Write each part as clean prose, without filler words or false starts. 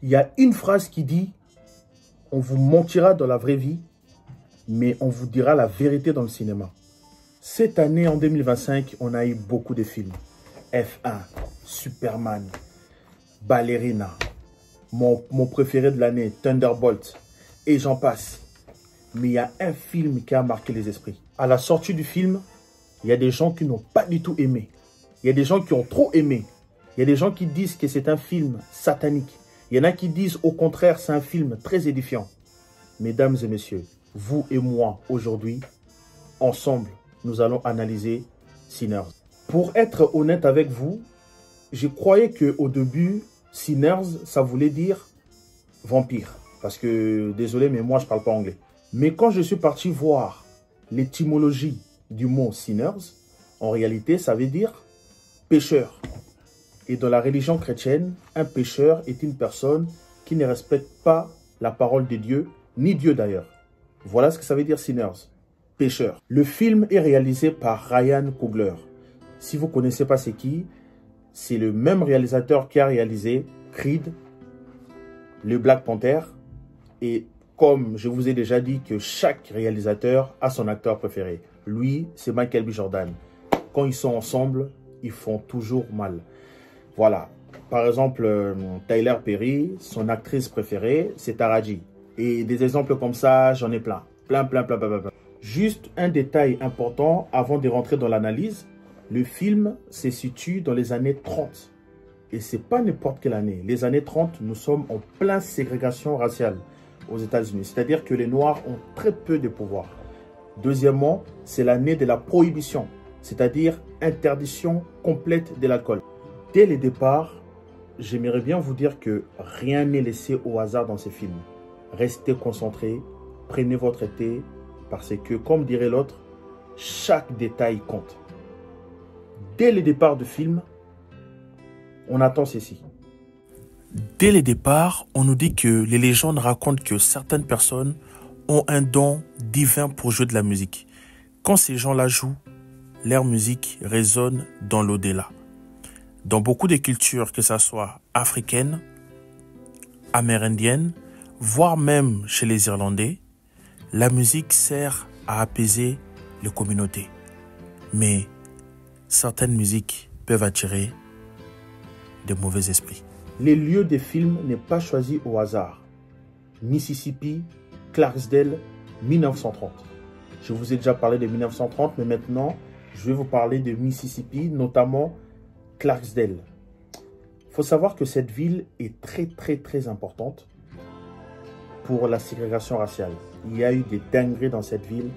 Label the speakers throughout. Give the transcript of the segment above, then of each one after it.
Speaker 1: Il y a une phrase qui dit « On vous mentira dans la vraie vie, mais on vous dira la vérité dans le cinéma ». Cette année, en 2025, on a eu beaucoup de films. F1, Superman, Ballerina, mon préféré de l'année, Thunderbolt, et j'en passe. Mais il y a un film qui a marqué les esprits. À la sortie du film, il y a des gens qui n'ont pas du tout aimé. Il y a des gens qui ont trop aimé. Il y a des gens qui disent que c'est un film satanique. Il y en a qui disent au contraire, c'est un film très édifiant. Mesdames et messieurs, vous et moi, aujourd'hui, ensemble, nous allons analyser Sinners. Pour être honnête avec vous, je croyais qu'au début, Sinners, ça voulait dire vampire. Parce que, désolé, mais moi, je ne parle pas anglais. Mais quand je suis parti voir l'étymologie du mot Sinners, en réalité, ça veut dire pécheur. Et dans la religion chrétienne, un pécheur est une personne qui ne respecte pas la parole de Dieu, ni Dieu d'ailleurs. Voilà ce que ça veut dire Sinners, pécheur. Le film est réalisé par Ryan Coogler. Si vous ne connaissez pas c'est qui, c'est le même réalisateur qui a réalisé Creed, le Black Panther. Et comme je vous ai déjà dit que chaque réalisateur a son acteur préféré. Lui, c'est Michael B. Jordan. Quand ils sont ensemble, ils font toujours mal. Voilà. Par exemple, Tyler Perry, son actrice préférée, c'est Taraji. Et des exemples comme ça, j'en ai plein. Plein. Juste un détail important avant de rentrer dans l'analyse. Le film se situe dans les années 30. Et ce n'est pas n'importe quelle année. Les années 30, nous sommes en pleine ségrégation raciale aux États-Unis. C'est-à-dire que les Noirs ont très peu de pouvoir. Deuxièmement, c'est l'année de la prohibition. C'est-à-dire interdiction complète de l'alcool. Dès le départ, j'aimerais bien vous dire que rien n'est laissé au hasard dans ces films. Restez concentrés, prenez votre thé, parce que, comme dirait l'autre, chaque détail compte. Dès le départ du film, on attend ceci.
Speaker 2: Dès le départ, on nous dit que les légendes racontent que certaines personnes ont un don divin pour jouer de la musique. Quand ces gens-là jouent, leur musique résonne dans l'au-delà. Dans beaucoup de cultures, que ce soit africaines, amérindiennes, voire même chez les Irlandais, la musique sert à apaiser les communautés. Mais certaines musiques peuvent attirer de mauvais esprits.
Speaker 1: Les lieux des films n'est pas choisi au hasard. Mississippi, Clarksdale, 1930. Je vous ai déjà parlé de 1930, mais maintenant, je vais vous parler de Mississippi, notamment Clarksdale. Il faut savoir que cette ville est très importante pour la ségrégation raciale. Il y a eu des dingueries dans cette ville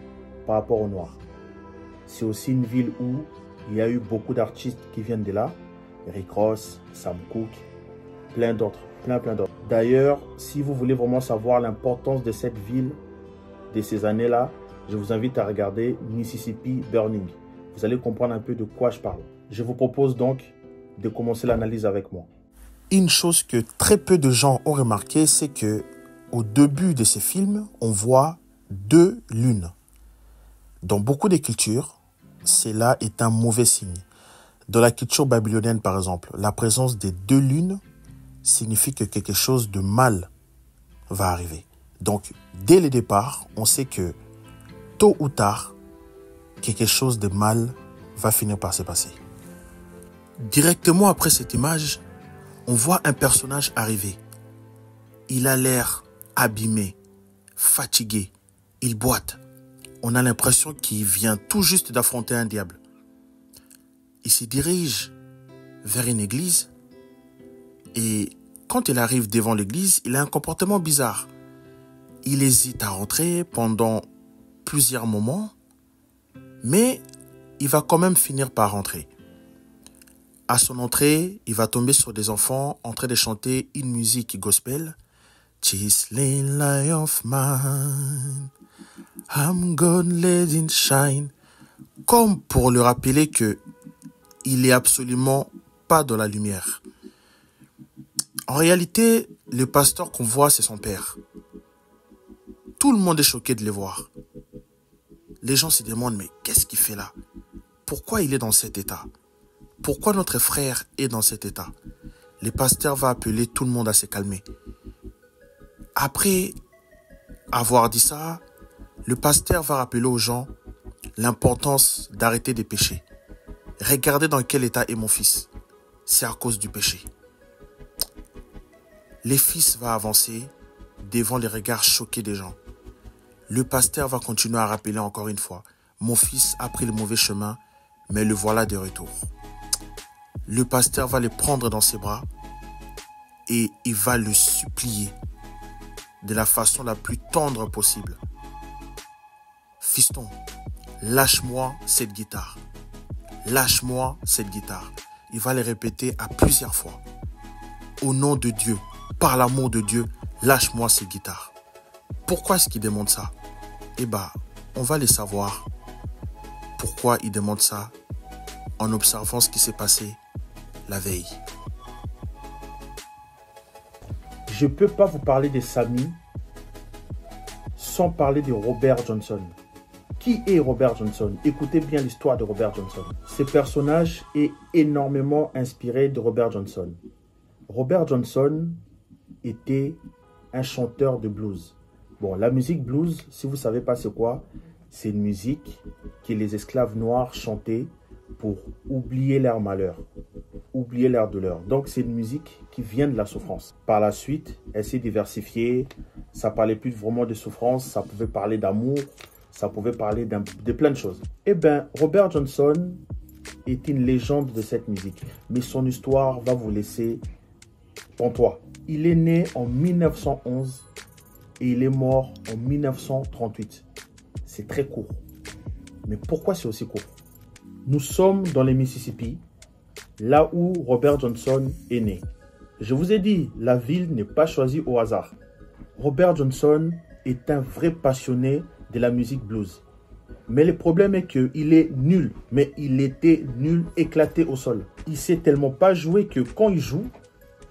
Speaker 1: par rapport aux Noirs. C'est aussi une ville où il y a eu beaucoup d'artistes qui viennent de là. Rick Ross, Sam Cooke, plein d'autres. D'ailleurs, si vous voulez vraiment savoir l'importance de cette ville, de ces années-là, je vous invite à regarder Mississippi Burning. Vous allez comprendre un peu de quoi je parle. Je vous propose donc de commencer l'analyse avec moi.
Speaker 2: Une chose que très peu de gens ont remarqué, c'est que au début de ces films, on voit 2 lunes. Dans beaucoup de cultures, cela est un mauvais signe. Dans la culture babylonienne, par exemple, la présence des 2 lunes signifie que quelque chose de mal va arriver. Donc, dès le départ, on sait que tôt ou tard, quelque chose de mal va finir par se passer. Directement après cette image, on voit un personnage arriver. Il a l'air abîmé, fatigué, il boite. On a l'impression qu'il vient tout juste d'affronter un diable. Il se dirige vers une église et quand il arrive devant l'église, il a un comportement bizarre. Il hésite à rentrer pendant plusieurs moments, mais il va quand même finir par rentrer. À son entrée, il va tomber sur des enfants en train de chanter une musique gospel. Chisling light of mine, I'm gonna let it shine. Comme pour lui rappeler que il est absolument pas dans la lumière. En réalité, le pasteur qu'on voit, c'est son père. Tout le monde est choqué de le voir. Les gens se demandent, mais qu'est-ce qu'il fait là? Pourquoi il est dans cet état? Pourquoi notre frère est dans cet état? Le pasteur va appeler tout le monde à se calmer. Après avoir dit ça, le pasteur va rappeler aux gens l'importance d'arrêter des péchés. Regardez dans quel état est mon fils. C'est à cause du péché. Les fils vont avancer devant les regards choqués des gens. Le pasteur va continuer à rappeler encore une fois. Mon fils a pris le mauvais chemin, mais le voilà de retour. Le pasteur va le prendre dans ses bras et il va le supplier de la façon la plus tendre possible. Fiston, lâche-moi cette guitare. Lâche-moi cette guitare. Il va le répéter à plusieurs fois. Au nom de Dieu, par l'amour de Dieu, lâche-moi cette guitare. Pourquoi est-ce qu'il demande ça? Eh bien, on va le savoir. Pourquoi il demande ça en observant ce qui s'est passé la veille.
Speaker 1: Je ne peux pas vous parler de Samy sans parler de Robert Johnson. Qui est Robert Johnson? Écoutez bien l'histoire de Robert Johnson. Ce personnage est énormément inspiré de Robert Johnson. Robert Johnson était un chanteur de blues. Bon, la musique blues, si vous ne savez pas c'est quoi, c'est une musique que les esclaves noirs chantaient pour oublier leur malheur, oublier leur douleur. Donc, c'est une musique qui vient de la souffrance. Par la suite, elle s'est diversifiée. Ça parlait plus vraiment de souffrance, ça pouvait parler d'amour, ça pouvait parler de plein de choses. Eh bien, Robert Johnson est une légende de cette musique. Mais son histoire va vous laisser pantois. Il est né en 1911 et il est mort en 1938. C'est très court. Mais pourquoi c'est aussi court? Nous sommes dans les Mississippi, là où Robert Johnson est né. Je vous ai dit, la ville n'est pas choisie au hasard. Robert Johnson est un vrai passionné de la musique blues. Mais le problème est qu'il est nul. Mais il était nul, éclaté au sol. Il sait tellement pas jouer que quand il joue,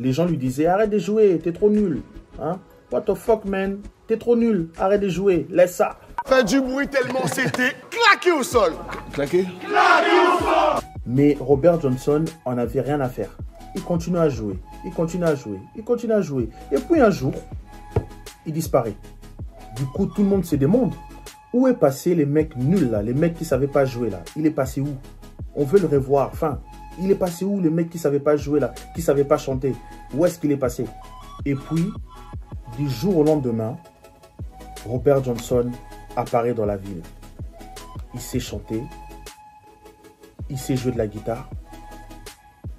Speaker 1: les gens lui disaient « Arrête de jouer, t'es trop nul. Hein? What the fuck, man? T'es trop nul. Arrête de jouer. Laisse ça. »
Speaker 3: Fait du bruit tellement c'était claqué au sol.
Speaker 2: Claqué?
Speaker 3: Claqué au sol.
Speaker 1: Mais Robert Johnson en avait rien à faire. Il continue à jouer. Il continue à jouer. Il continue à jouer. Et puis un jour, il disparaît. Du coup, tout le monde se demande où est passé les mecs nuls là, les mecs qui ne savaient pas jouer là. Il est passé où? On veut le revoir. Enfin, il est passé où les mecs qui ne savaient pas jouer là, qui ne savaient pas chanter? Où est-ce qu'il est passé? Et puis, du jour au lendemain, Robert Johnson apparaît dans la ville. Il sait chanter, il sait jouer de la guitare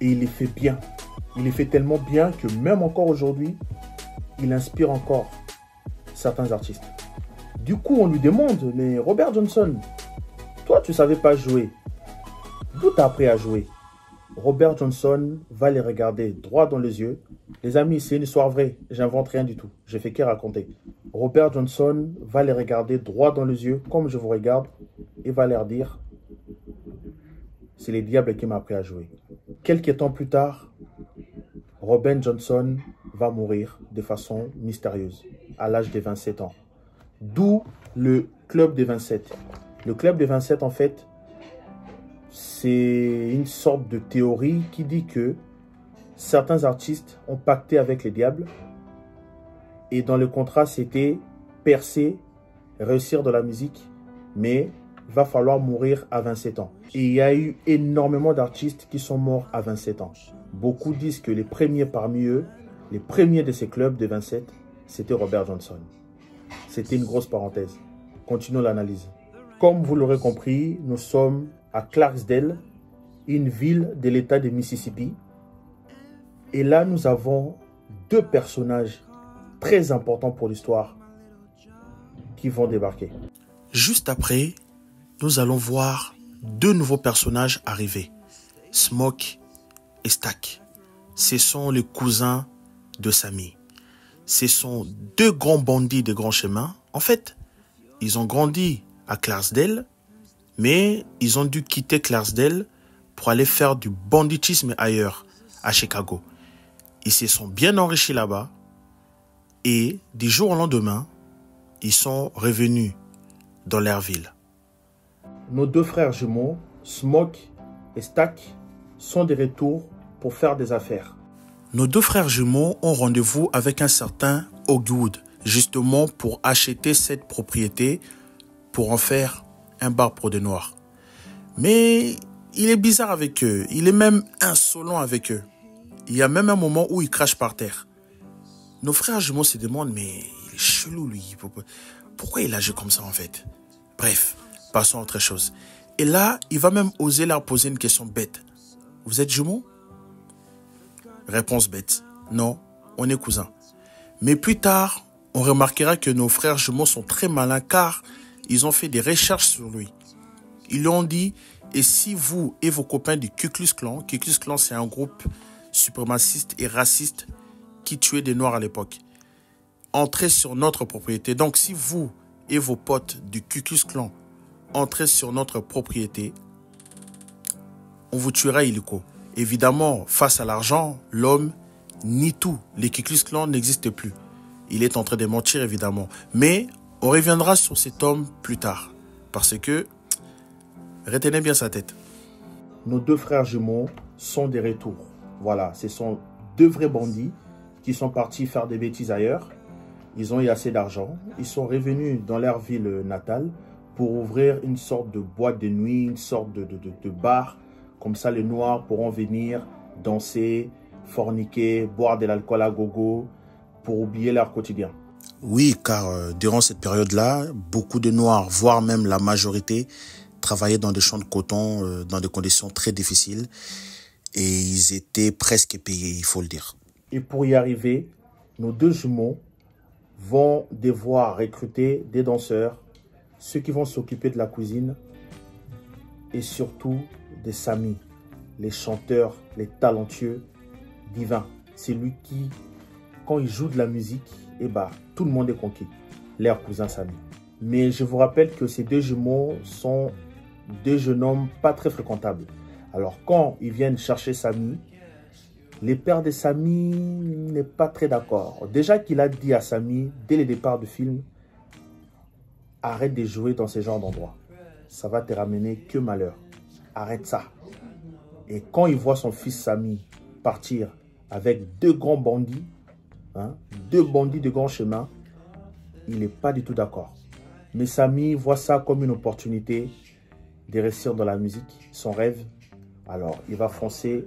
Speaker 1: et il les fait bien. Il les fait tellement bien que même encore aujourd'hui, il inspire encore certains artistes. Du coup, on lui demande, mais Robert Johnson, toi, tu ne savais pas jouer. D'où tu as appris à jouer? Robert Johnson va les regarder droit dans les yeux. Les amis, c'est une histoire vraie. J'invente rien du tout. Je fais que raconter. Robert Johnson va les regarder droit dans les yeux, comme je vous regarde, et va leur dire, c'est les diables qui m'ont appris à jouer. Quelques temps plus tard, Robert Johnson va mourir de façon mystérieuse, à l'âge de 27 ans. D'où le Club des 27. Le Club des 27, en fait, c'est une sorte de théorie qui dit que certains artistes ont pacté avec les diables et dans le contrat, c'était percer, réussir dans la musique, mais il va falloir mourir à 27 ans. Et il y a eu énormément d'artistes qui sont morts à 27 ans. Beaucoup disent que les premiers parmi eux, les premiers de ces clubs de 27, c'était Robert Johnson. C'était une grosse parenthèse. Continuons l'analyse. Comme vous l'aurez compris, nous sommes à Clarksdale, une ville de l'État de Mississippi. Et là, nous avons deux personnages très importants pour l'histoire qui vont débarquer.
Speaker 2: Juste après, nous allons voir deux nouveaux personnages arriver, Smoke et Stack. Ce sont les cousins de Samy. Ce sont deux grands bandits de grands chemins. En fait, ils ont grandi à Clarksdale, mais ils ont dû quitter Clarksdale pour aller faire du banditisme ailleurs, à Chicago. Ils se sont bien enrichis là-bas et du jour au lendemain, ils sont revenus dans leur ville.
Speaker 1: Nos deux frères jumeaux, Smoke et Stack, sont de retour pour faire des affaires.
Speaker 2: Nos deux frères jumeaux ont rendez-vous avec un certain Hogwood, justement pour acheter cette propriété pour en faire un bar pour des noirs. Mais il est bizarre avec eux, il est même insolent avec eux. Il y a même un moment où il crache par terre. Nos frères jumeaux se demandent, mais il est chelou lui, pourquoi il agit comme ça en fait? Bref, passons à autre chose. Et là, il va même oser leur poser une question bête. Vous êtes jumeaux? Réponse bête. Non, on est cousins. Mais plus tard, on remarquera que nos frères jumeaux sont très malins car ils ont fait des recherches sur lui. Ils lui ont dit, et si vous et vos copains du Ku Klux Klan c'est un groupe suprémaciste et raciste qui tuait des noirs à l'époque, entrez sur notre propriété. Donc si vous et vos potes du Ku Klux Klan entrez sur notre propriété, on vous tuera illico. Évidemment, face à l'argent, l'homme nie tout. Les Ku Klux Klan n'existent plus. Il est en train de mentir, évidemment. Mais on reviendra sur cet homme plus tard. Parce que, retenez bien sa tête.
Speaker 1: Nos deux frères jumeaux sont des retours. Voilà, ce sont deux vrais bandits qui sont partis faire des bêtises ailleurs. Ils ont eu assez d'argent. Ils sont revenus dans leur ville natale pour ouvrir une sorte de boîte de nuit, une sorte de bar. Comme ça, les noirs pourront venir danser, forniquer, boire de l'alcool à gogo pour oublier leur quotidien.
Speaker 2: Oui, car durant cette période-là, beaucoup de noirs, voire même la majorité, travaillaient dans des champs de coton, dans des conditions très difficiles. Et ils étaient presque payés, il faut le dire.
Speaker 1: Et pour y arriver, nos deux jumeaux vont devoir recruter des danseurs, ceux qui vont s'occuper de la cuisine et surtout des samis, les chanteurs, les talentueux divins. C'est lui qui, quand il joue de la musique, tout le monde est conquis, leur cousin Sami. Mais je vous rappelle que ces deux jumeaux sont deux jeunes hommes pas très fréquentables. Alors quand ils viennent chercher Sami, les pères de Sami n'est pas très d'accord. Déjà qu'il a dit à Sami, dès le départ du film, arrête de jouer dans ce genre d'endroit. Ça va te ramener que malheur. Arrête ça. Et quand il voit son fils Sami partir avec deux grands bandits, deux bandits de grand chemin, il n'est pas du tout d'accord. Mais Sami voit ça comme une opportunité de réussir dans la musique, son rêve. Alors, il va foncer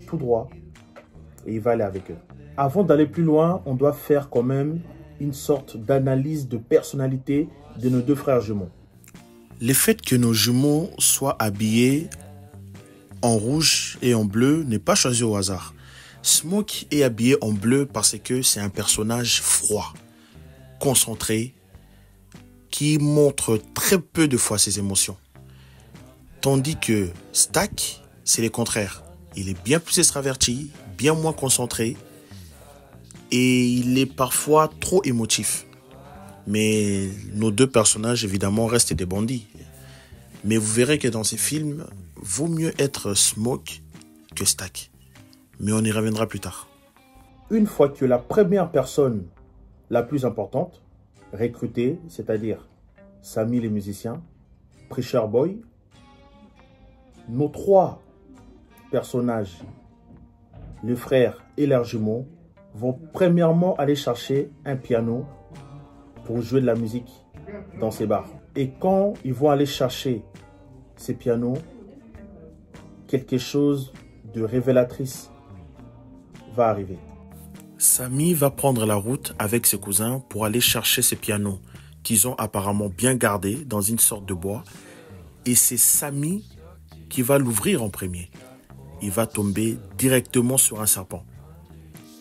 Speaker 1: tout droit et il va aller avec eux. Avant d'aller plus loin, on doit faire quand même une sorte d'analyse de personnalité de nos deux frères jumeaux.
Speaker 2: Le fait que nos jumeaux soient habillés en rouge et en bleu n'est pas choisi au hasard. Smoke est habillé en bleu parce que c'est un personnage froid, concentré, qui montre très peu de fois ses émotions. Tandis que Stack, c'est le contraire. Il est bien plus extraverti, bien moins concentré et il est parfois trop émotif. Mais nos deux personnages, évidemment, restent des bandits. Mais vous verrez que dans ces films, vaut mieux être Smoke que Stack. Mais on y reviendra plus tard.
Speaker 1: Une fois que la première personne la plus importante, recrutée, c'est-à-dire Sami le musicien, Preacher Boy, nos trois personnages, le frère et leurs jumeaux, vont premièrement aller chercher un piano pour jouer de la musique dans ces bars. Et quand ils vont aller chercher ces pianos, quelque chose de révélatrice va arriver.
Speaker 2: Sami va prendre la route avec ses cousins pour aller chercher ces pianos qu'ils ont apparemment bien gardés dans une sorte de bois. Et c'est Sami qui va l'ouvrir en premier. Il va tomber directement sur un serpent.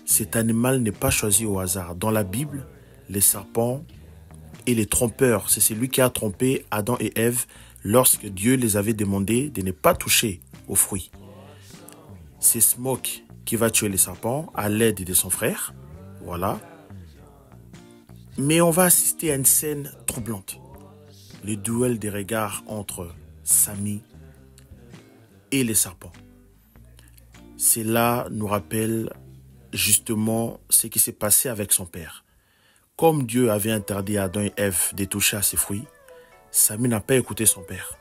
Speaker 2: Cet animal n'est pas choisi au hasard. Dans la Bible, les serpents et les trompeurs, c'est celui qui a trompé Adam et Ève lorsque Dieu les avait demandé de ne pas toucher aux fruits. C'est Smoke qui va tuer les serpents à l'aide de son frère. Voilà. Mais on va assister à une scène troublante. Le duel des regards entre Sami et les serpents. Cela nous rappelle justement ce qui s'est passé avec son père. Comme Dieu avait interdit à Adam et Ève de toucher à ses fruits, Sami n'a pas écouté son père.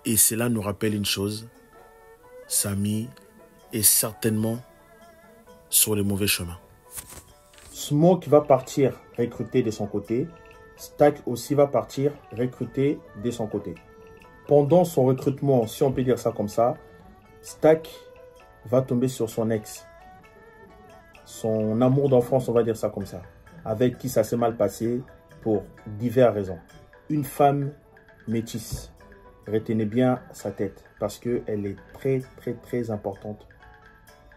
Speaker 2: Et cela nous rappelle une chose, Sami est certainement sur le mauvais chemin.
Speaker 1: Smoke va partir recruter de son côté. Stack aussi va partir recruter de son côté. Pendant son recrutement, si on peut dire ça comme ça, Stack va tomber sur son ex. Son amour d'enfance, on va dire ça comme ça. Avec qui ça s'est mal passé pour diverses raisons. Une femme métisse. Retenez bien sa tête parce qu'elle est très, très, très importante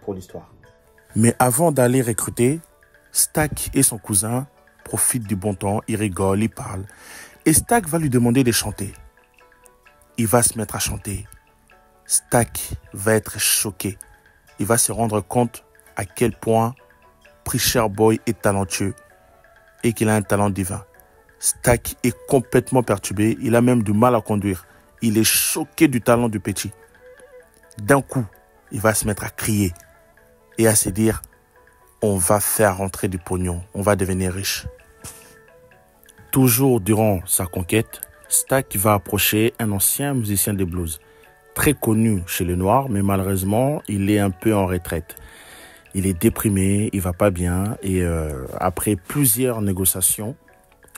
Speaker 1: pour l'histoire.
Speaker 2: Mais avant d'aller recruter, Stack et son cousin profitent du bon temps, ils rigolent, ils parlent. Et Stack va lui demander de chanter. Il va se mettre à chanter. Stack va être choqué. Il va se rendre compte à quel point Preacher Boy est talentueux et qu'il a un talent divin. Stack est complètement perturbé. Il a même du mal à conduire. Il est choqué du talent du petit. D'un coup, il va se mettre à crier et à se dire « On va faire rentrer du pognon, on va devenir riche ». Toujours durant sa conquête, Stack va approcher un ancien musicien de blues, très connu chez les Noirs, mais malheureusement, il est un peu en retraite. Il est déprimé, il va pas bien, et après plusieurs négociations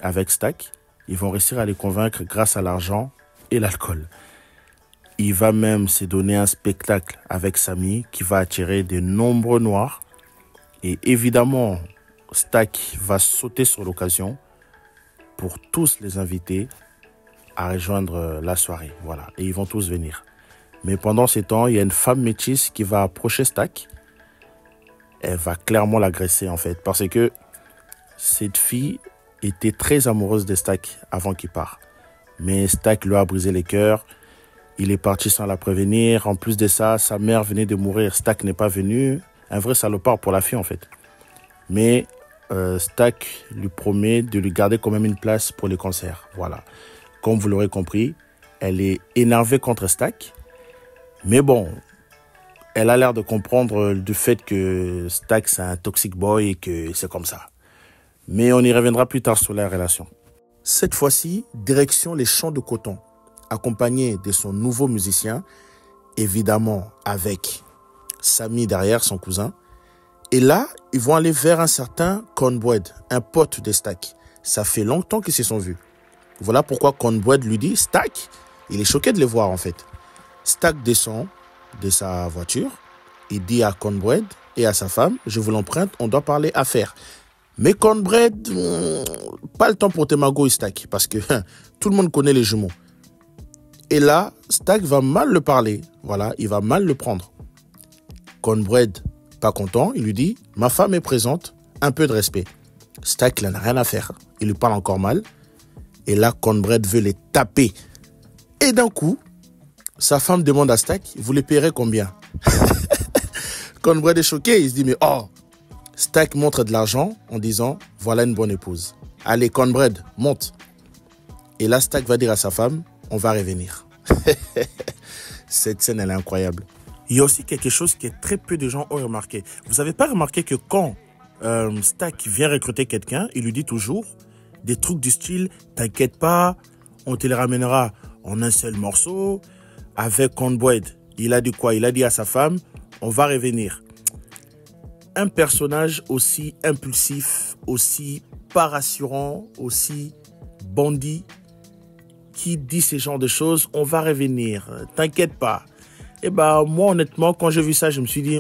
Speaker 2: avec Stack, ils vont réussir à les convaincre grâce à l'argent et l'alcool. Il va même se donner un spectacle avec Sammy qui va attirer de nombreux Noirs. Et évidemment, Stack va sauter sur l'occasion pour tous les inviter à rejoindre la soirée. Voilà. Et ils vont tous venir. Mais pendant ces temps, il y a une femme métisse qui va approcher Stack. Elle va clairement l'agresser en fait. Parce que cette fille était très amoureuse de Stack avant qu'il parte. Mais Stack lui a brisé les cœurs. Il est parti sans la prévenir. En plus de ça, sa mère venait de mourir. Stack n'est pas venu. Un vrai salopard pour la fille en fait. Mais Stack lui promet de lui garder quand même une place pour les concerts. Voilà. Comme vous l'aurez compris, elle est énervée contre Stack. Mais bon, elle a l'air de comprendre du fait que Stack c'est un toxic boy et que c'est comme ça. Mais on y reviendra plus tard sur la relation. Cette fois-ci, direction les champs de coton, accompagné de son nouveau musicien, évidemment avec Sammy derrière, son cousin. Et là, ils vont aller vers un certain Cornbread, un pote de Stack. Ça fait longtemps qu'ils se sont vus. Voilà pourquoi Cornbread lui dit « Stack ». Il est choqué de les voir en fait. Stack descend de sa voiture. Il dit à Cornbread et à sa femme « Je vous l'emprunte, on doit parler affaires ». Mais Cornbread, pas le temps pour tes magouilles, Stack, parce que tout le monde connaît les jumeaux. Et là, Stack va mal le parler. Voilà, il va mal le prendre. Cornbread, pas content, il lui dit « Ma femme est présente, un peu de respect ». Stack, il n'en a rien à faire. Il lui parle encore mal. Et là, Cornbread veut les taper. Et d'un coup, sa femme demande à Stack « Vous les paierez combien ?» Cornbread est choqué, il se dit « Mais oh !» Stack montre de l'argent en disant « Voilà une bonne épouse. Allez, Cornbread, monte. » Et là, Stack va dire à sa femme « On va revenir. » Cette scène, elle est incroyable. Il y a aussi quelque chose que très peu de gens ont remarqué. Vous n'avez pas remarqué que quand Stack vient recruter quelqu'un, il lui dit toujours des trucs du style « T'inquiète pas, on te les ramènera en un seul morceau. » Avec Cornbread, il a dit quoi? Il a dit à sa femme « On va revenir. » Un personnage aussi impulsif, aussi pas rassurant, aussi bandit, qui dit ce genre de choses, on va revenir, t'inquiète pas. Et bah moi honnêtement, quand j'ai vu ça, je me suis dit,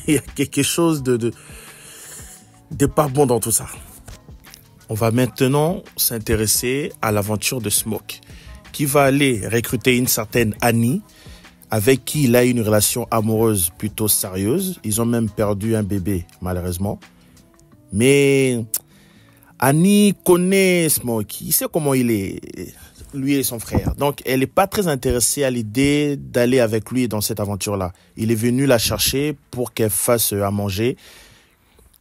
Speaker 2: il y a quelque chose de pas bon dans tout ça. On va maintenant s'intéresser à l'aventure de Smoke, qui va aller recruter une certaine Annie, avec qui il a une relation amoureuse plutôt sérieuse. Ils ont même perdu un bébé, malheureusement. Mais Annie connaît Smoke. Il sait comment il est, lui et son frère. Donc, elle n'est pas très intéressée à l'idée d'aller avec lui dans cette aventure-là. Il est venu la chercher pour qu'elle fasse à manger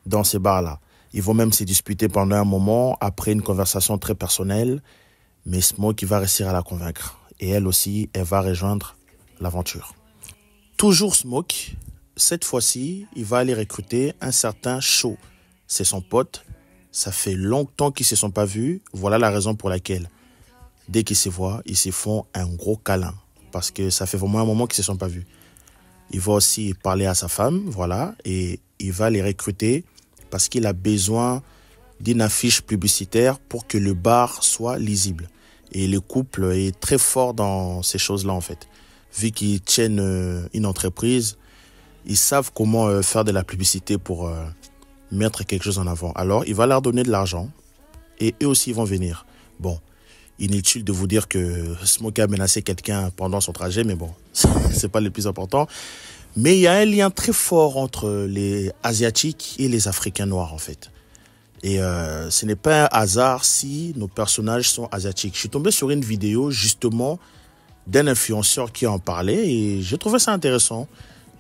Speaker 2: dans ces bars-là. Ils vont même se disputer pendant un moment, après une conversation très personnelle. Mais Smoke, il va réussir à la convaincre. Et elle aussi, elle va rejoindre l'aventure. Toujours Smoke, cette fois-ci, il va aller recruter un certain Shaw. C'est son pote. Ça fait longtemps qu'ils ne se sont pas vus. Voilà la raison pour laquelle, dès qu'ils se voient, ils se font un gros câlin. Parce que ça fait vraiment un moment qu'ils ne se sont pas vus. Il va aussi parler à sa femme, voilà, et il va les recruter parce qu'il a besoin d'une affiche publicitaire pour que le bar soit lisible. Et le couple est très fort dans ces choses-là en fait. Vu qu'ils tiennent une entreprise, ils savent comment faire de la publicité pour mettre quelque chose en avant. Alors, il va leur donner de l'argent et eux aussi vont venir. Bon, inutile de vous dire que Smokey a menacé quelqu'un pendant son trajet, mais bon, c'est pas le plus important. Mais il y a un lien très fort entre les Asiatiques et les Africains noirs, en fait. Et ce n'est pas un hasard si nos personnages sont asiatiques. Je suis tombé sur une vidéo, justement, d'un influenceur qui en parlait et j'ai trouvé ça intéressant.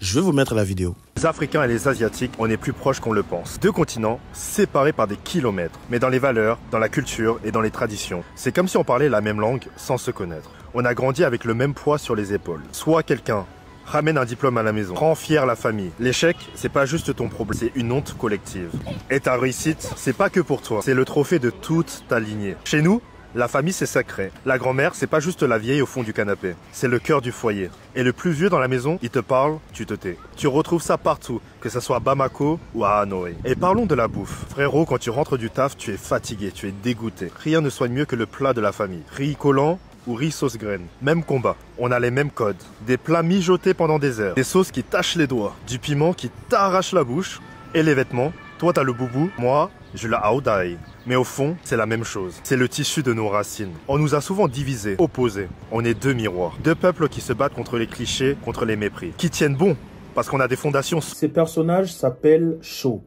Speaker 2: Je vais vous mettre la vidéo.
Speaker 4: Les Africains et les Asiatiques, on est plus proches qu'on le pense. Deux continents séparés par des kilomètres, mais dans les valeurs, dans la culture et dans les traditions. C'est comme si on parlait la même langue sans se connaître. On a grandi avec le même poids sur les épaules. Soit quelqu'un ramène un diplôme à la maison, rend fier la famille. L'échec, c'est pas juste ton problème, c'est une honte collective. Et ta réussite, c'est pas que pour toi, c'est le trophée de toute ta lignée. Chez nous, la famille, c'est sacré. La grand-mère, c'est pas juste la vieille au fond du canapé. C'est le cœur du foyer. Et le plus vieux dans la maison, il te parle, tu te tais. Tu retrouves ça partout, que ce soit à Bamako ou à Hanoï. Et parlons de la bouffe. Frérot, quand tu rentres du taf, tu es fatigué, tu es dégoûté. Rien ne soigne mieux que le plat de la famille. Riz collant ou riz sauce graine. Même combat. On a les mêmes codes. Des plats mijotés pendant des heures. Des sauces qui tachent les doigts. Du piment qui t'arrache la bouche. Et les vêtements. Toi, t'as le boubou. Moi, je l'ai aoudai. Mais au fond, c'est la même chose. C'est le tissu de nos racines. On nous a souvent divisés, opposés. On est deux miroirs. Deux peuples qui se battent contre les clichés, contre les mépris. Qui tiennent bon, parce qu'on a des fondations.
Speaker 1: Ces personnages s'appellent Shou.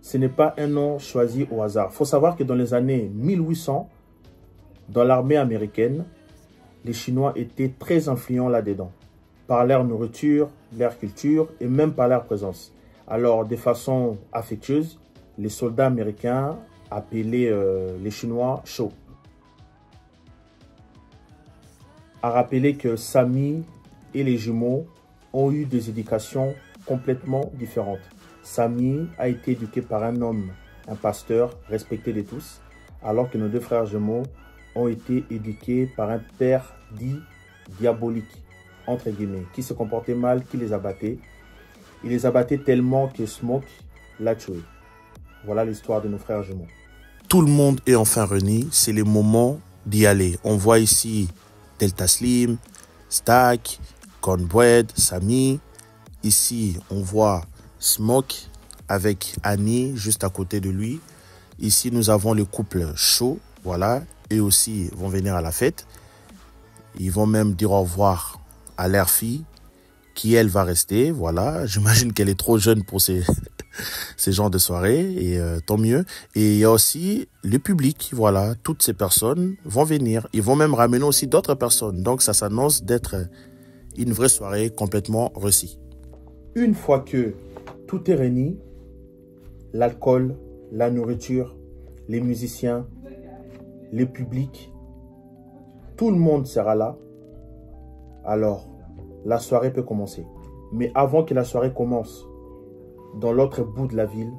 Speaker 1: Ce n'est pas un nom choisi au hasard. Il faut savoir que dans les années 1800, dans l'armée américaine, les Chinois étaient très influents là-dedans. Par leur nourriture, leur culture et même par leur présence. Alors, de façon affectueuse, les soldats américains appelaient les Chinois Shou. À rappeler que Sami et les jumeaux ont eu des éducations complètement différentes. Sami a été éduqué par un homme, un pasteur respecté de tous, alors que nos deux frères jumeaux ont été éduqués par un père dit diabolique, entre guillemets, qui se comportait mal, qui les abattait. Il les abattait tellement que Smoke l'a tué. Voilà l'histoire de nos frères jumeaux.
Speaker 2: Tout le monde est enfin réuni, c'est le moment d'y aller. On voit ici Delta Slim, Stack, Cornbread, Sami. Ici, on voit Smoke avec Annie juste à côté de lui. Ici, nous avons le couple Shou, voilà. Eux aussi vont venir à la fête. Ils vont même dire au revoir à leur fille, qui elle va rester, voilà. J'imagine qu'elle est trop jeune pour ces genres de soirées, et tant mieux. Et il y a aussi le public, voilà. Toutes ces personnes vont venir. Ils vont même ramener aussi d'autres personnes. Donc ça s'annonce d'être une vraie soirée complètement réussie.
Speaker 1: Une fois que tout est réuni, l'alcool, la nourriture, les musiciens, le public, tout le monde sera là. Alors, la soirée peut commencer. Mais avant que la soirée commence, dans l'autre bout de la ville,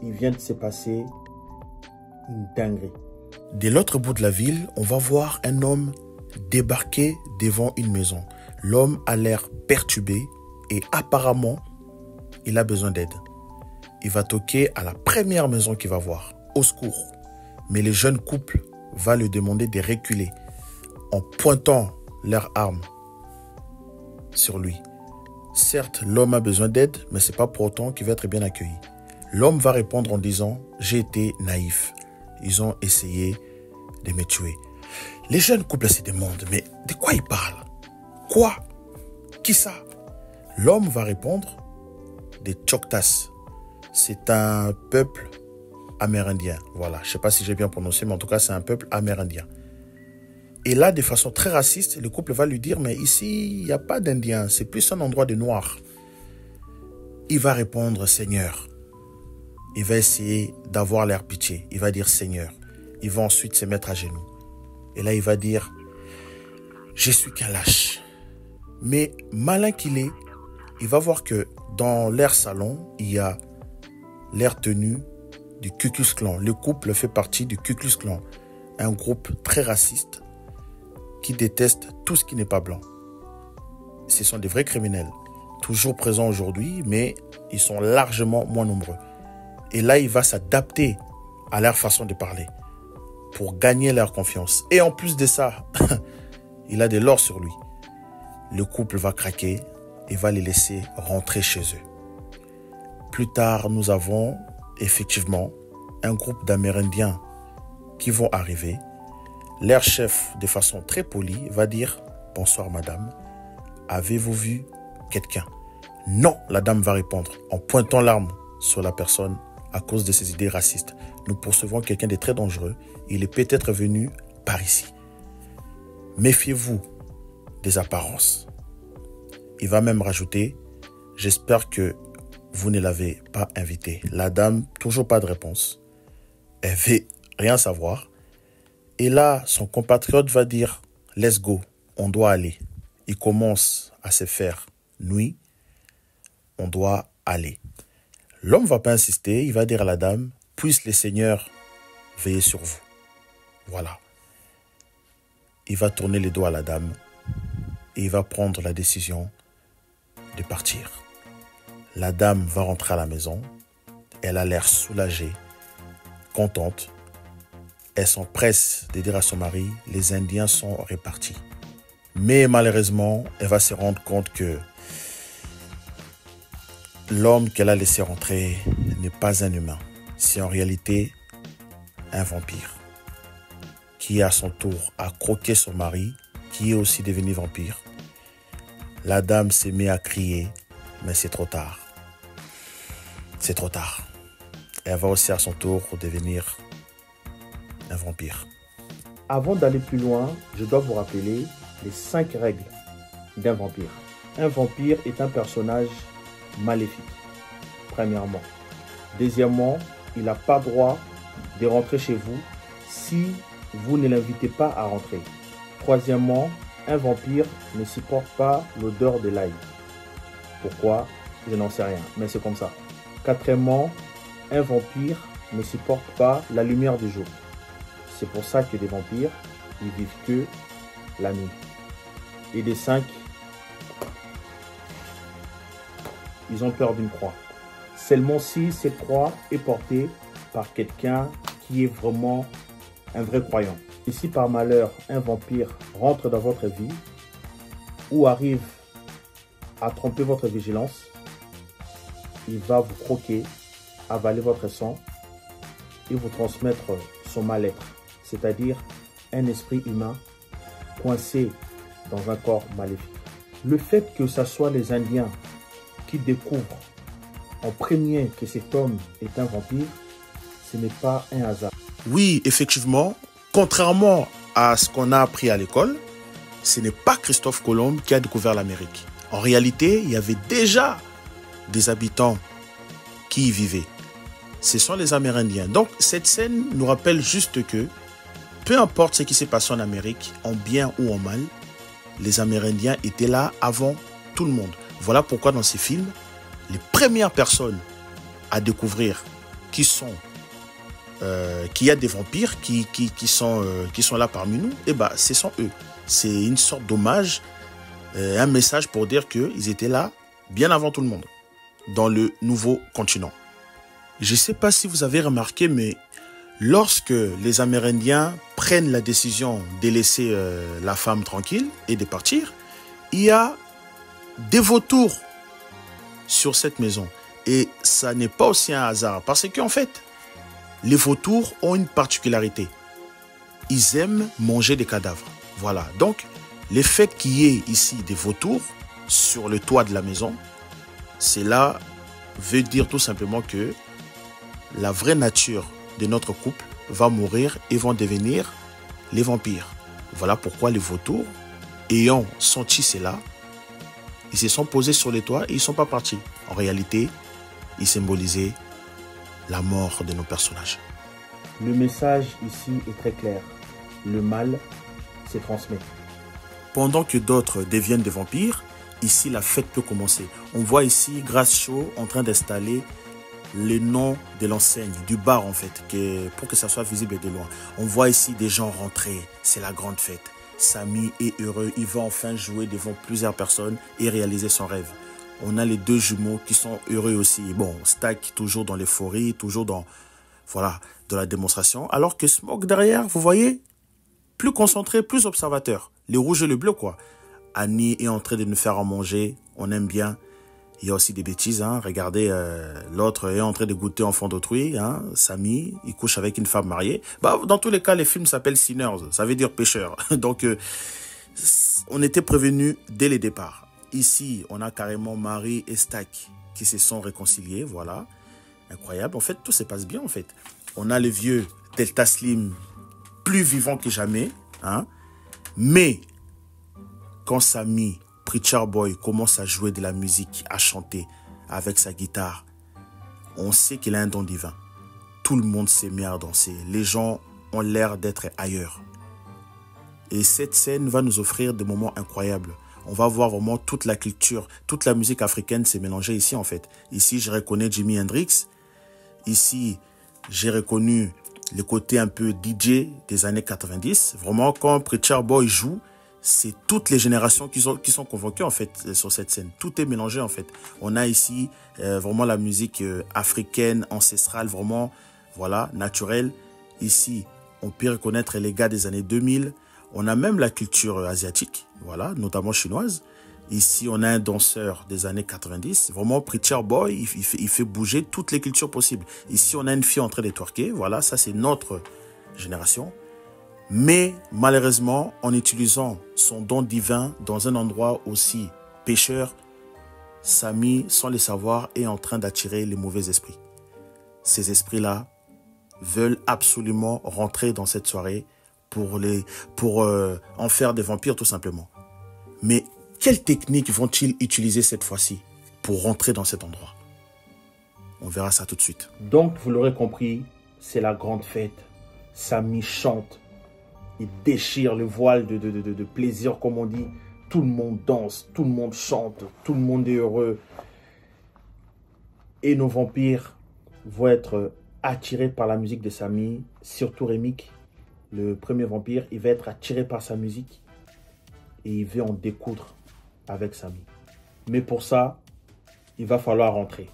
Speaker 1: il vient de se passer une dinguerie.
Speaker 2: De l'autre bout de la ville, on va voir un homme débarquer devant une maison. L'homme a l'air perturbé et apparemment, il a besoin d'aide. Il va toquer à la première maison qu'il va voir. Au secours. Mais le jeune couple va lui demander de reculer en pointant leurs armes sur lui. Certes, l'homme a besoin d'aide, mais ce n'est pas pour autant qu'il va être bien accueilli. L'homme va répondre en disant « J'ai été naïf. Ils ont essayé de me tuer. » Les jeunes couples se demandent « Mais de quoi ils parlent? Quoi? Qui ça ?» L'homme va répondre « Des Choctaws. C'est un peuple amérindien. » Voilà, je ne sais pas si j'ai bien prononcé, mais en tout cas, c'est un peuple amérindien. Et là, de façon très raciste, le couple va lui dire « Mais ici, il n'y a pas d'Indiens, c'est plus un endroit de Noirs. » Il va répondre « Seigneur. » Il va essayer d'avoir l'air pitié. Il va dire « Seigneur. » Il va ensuite se mettre à genoux. Et là, il va dire « Je suis qu'un lâche. » Mais malin qu'il est, il va voir que dans leur salon, il y a l'air tenue du Ku Klux Klan. Le couple fait partie du Ku Klux Klan, un groupe très raciste qui déteste tout ce qui n'est pas blanc. Ce sont des vrais criminels, toujours présents aujourd'hui, mais ils sont largement moins nombreux. Et là, il va s'adapter à leur façon de parler pour gagner leur confiance. Et en plus de ça, il a de l'or sur lui. Le couple va craquer et va les laisser rentrer chez eux. Plus tard, nous avons effectivement un groupe d'Amérindiens qui vont arriver. Leur chef, de façon très polie, va dire « Bonsoir madame, avez-vous vu quelqu'un ?» Non, la dame va répondre en pointant l'arme sur la personne à cause de ses idées racistes. Nous pourcevons quelqu'un de très dangereux. Il est peut-être venu par ici. Méfiez-vous des apparences. Il va même rajouter « J'espère que vous ne l'avez pas invité. » La dame, toujours pas de réponse. Elle veut rien savoir. Et là, son compatriote va dire « Let's go, on doit aller. » Il commence à se faire nuit. On doit aller. L'homme ne va pas insister. Il va dire à la dame « Puisse les seigneurs veiller sur vous. » Voilà. Il va tourner les doigts à la dame et il va prendre la décision de partir. La dame va rentrer à la maison. Elle a l'air soulagée, contente. Elle s'empresse de dire à son mari, les Indiens sont répartis. Mais malheureusement, elle va se rendre compte que l'homme qu'elle a laissé rentrer n'est pas un humain. C'est en réalité un vampire qui, à son tour, a croqué son mari, qui est aussi devenu vampire. La dame s'est mise à crier, mais c'est trop tard. C'est trop tard. Elle va aussi à son tour devenir un vampire.
Speaker 1: Avant d'aller plus loin, je dois vous rappeler les 5 règles d'un vampire. Un vampire est un personnage maléfique, premièrement. Deuxièmement, il n'a pas droit de rentrer chez vous si vous ne l'invitez pas à rentrer. Troisièmement, un vampire ne supporte pas l'odeur de l'ail. Pourquoi? Je n'en sais rien, mais c'est comme ça. Quatrièmement, un vampire ne supporte pas la lumière du jour. C'est pour ça que les vampires, ils vivent que la nuit. Et des 5, ils ont peur d'une croix. Seulement si cette croix est portée par quelqu'un qui est vraiment un vrai croyant. Et si par malheur, un vampire rentre dans votre vie ou arrive à tromper votre vigilance, il va vous croquer, avaler votre sang et vous transmettre son mal-être, c'est-à-dire un esprit humain coincé dans un corps maléfique. Le fait que ce soit les Indiens qui découvrent en premier que cet homme est un vampire, ce n'est pas un hasard.
Speaker 2: Oui, effectivement, contrairement à ce qu'on a appris à l'école, ce n'est pas Christophe Colomb qui a découvert l'Amérique. En réalité, il y avait déjà des habitants qui y vivaient. Ce sont les Amérindiens. Donc, cette scène nous rappelle juste que, peu importe ce qui s'est passé en Amérique, en bien ou en mal, les Amérindiens étaient là avant tout le monde. Voilà pourquoi dans ces films, les premières personnes à découvrir qu'il y a des vampires qui sont là parmi nous, eh ben, ce sont eux. C'est une sorte d'hommage, un message pour dire qu'ils étaient là bien avant tout le monde, dans le nouveau continent. Je ne sais pas si vous avez remarqué, mais lorsque les Amérindiens prennent la décision de laisser la femme tranquille et de partir, il y a des vautours sur cette maison. Et ça n'est pas aussi un hasard, parce qu'en fait, les vautours ont une particularité. Ils aiment manger des cadavres. Voilà. Donc, le fait qu'il y ait ici des vautours sur le toit de la maison, cela veut dire tout simplement que la vraie nature de notre couple va mourir et vont devenir les vampires. Voilà pourquoi les vautours, ayant senti cela, ils se sont posés sur les toits et ils ne sont pas partis. En réalité, ils symbolisaient la mort de nos personnages.
Speaker 1: Le message ici est très clair. Le mal se transmet.
Speaker 2: Pendant que d'autres deviennent des vampires, ici la fête peut commencer. On voit ici Grace Shaw en train d'installer le nom de l'enseigne, du bar en fait, pour que ça soit visible de loin. On voit ici des gens rentrer, c'est la grande fête. Samy est heureux, il va enfin jouer devant plusieurs personnes et réaliser son rêve. On a les deux jumeaux qui sont heureux aussi. Bon, Stack toujours dans l'euphorie, toujours dans, voilà, de la démonstration. Alors que Smoke derrière, vous voyez, plus concentré, plus observateur. Les rouges et les bleus, quoi. Annie est en train de nous faire à manger. On aime bien. Il y a aussi des bêtises. Hein. Regardez, l'autre est en train de goûter enfant d'autrui. Hein. Samy, il couche avec une femme mariée. Bah, dans tous les cas, les films s'appellent Sinners. Ça veut dire pécheur. Donc, on était prévenus dès le départ. Ici, on a carrément Marie et Stack qui se sont réconciliés. Voilà. Incroyable. En fait, tout se passe bien, en fait. On a le vieux Delta Slim plus vivant que jamais. Hein. Mais, quand Samy, Preacher Boy, commence à jouer de la musique, à chanter avec sa guitare, on sait qu'il a un don divin. Tout le monde s'est mis à danser. Les gens ont l'air d'être ailleurs. Et cette scène va nous offrir des moments incroyables. On va voir vraiment toute la culture, toute la musique africaine s'est mélangée ici, en fait. Ici, je reconnais Jimi Hendrix. Ici, j'ai reconnu le côté un peu DJ des années 90. Vraiment, quand Preacher Boy joue, c'est toutes les générations qui sont convoquées, en fait, sur cette scène. Tout est mélangé, en fait. On a ici vraiment la musique africaine, ancestrale, vraiment, voilà, naturelle. Ici, on peut reconnaître les gars des années 2000. On a même la culture asiatique, voilà, notamment chinoise. Ici, on a un danseur des années 90. Vraiment, Preacher Boy, il fait bouger toutes les cultures possibles. Ici, on a une fille en train de twerker. Voilà, ça, c'est notre génération. Mais malheureusement, en utilisant son don divin dans un endroit aussi pécheur, Samy, sans le savoir, est en train d'attirer les mauvais esprits. Ces esprits-là veulent absolument rentrer dans cette soirée pour en faire des vampires, tout simplement. Mais quelle technique vont-ils utiliser cette fois-ci pour rentrer dans cet endroit? On verra ça tout de suite.
Speaker 1: Donc, vous l'aurez compris, c'est la grande fête. Samy chante. Il déchire le voile de plaisir, comme on dit. Tout le monde danse, tout le monde chante, tout le monde est heureux. Et nos vampires vont être attirés par la musique de Samy, surtout Rémic, le premier vampire. Il va être attiré par sa musique et il veut en découdre avec Samy. Mais pour ça, il va falloir rentrer.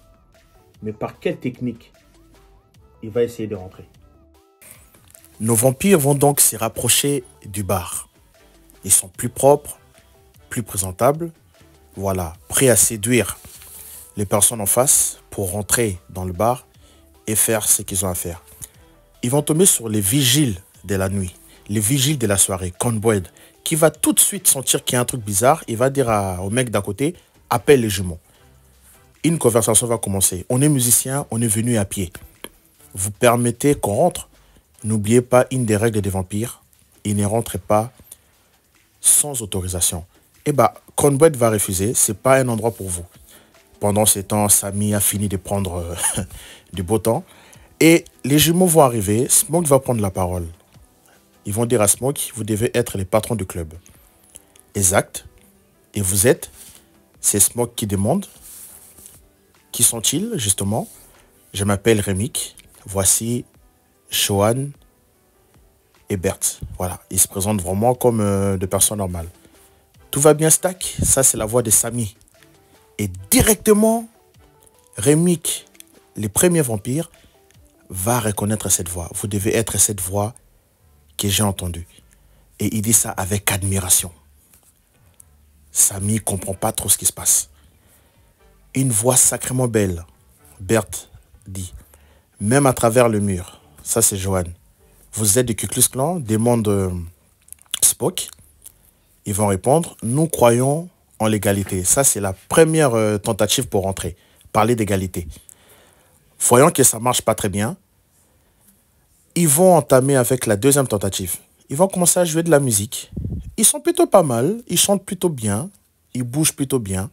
Speaker 1: Mais par quelle technique il va essayer de rentrer?
Speaker 2: Nos vampires vont donc se rapprocher du bar. Ils sont plus propres, plus présentables. Voilà, prêts à séduire les personnes en face pour rentrer dans le bar et faire ce qu'ils ont à faire. Ils vont tomber sur les vigiles de la nuit, les vigiles de la soirée, Conboyd, qui va tout de suite sentir qu'il y a un truc bizarre. Il va dire au mec d'à côté, appelle les jumeaux. Une conversation va commencer. On est musicien, on est venu à pied. Vous permettez qu'on rentre? N'oubliez pas une des règles des vampires, ils ne rentrent pas sans autorisation. Eh bien, Conboyd va refuser, ce n'est pas un endroit pour vous. Pendant ce temps, Samy a fini de prendre du beau temps. Et les jumeaux vont arriver, Smoke va prendre la parole. Ils vont dire à Smoke, vous devez être les patrons du club. Exact. Et vous êtes? C'est Smoke qui demande. Qui sont-ils, justement? Je m'appelle Rémic. Voici Johan et Bert. Voilà, ils se présentent vraiment comme des personnes normales. Tout va bien, Stack? Ça, c'est la voix de Samy. Et directement, Rémic, le premier vampire, va reconnaître cette voix. Vous devez être cette voix que j'ai entendue. Et il dit ça avec admiration. Samy ne comprend pas trop ce qui se passe. Une voix sacrément belle. Bert dit, même à travers le mur. Ça, c'est Johan. Vous êtes de Ku Klux Klan? Demande Spock. Ils vont répondre, nous croyons en l'égalité. Ça, c'est la première tentative pour rentrer. Parler d'égalité. Voyant que ça ne marche pas très bien, ils vont entamer avec la deuxième tentative. Ils vont commencer à jouer de la musique. Ils sont plutôt pas mal. Ils chantent plutôt bien. Ils bougent plutôt bien.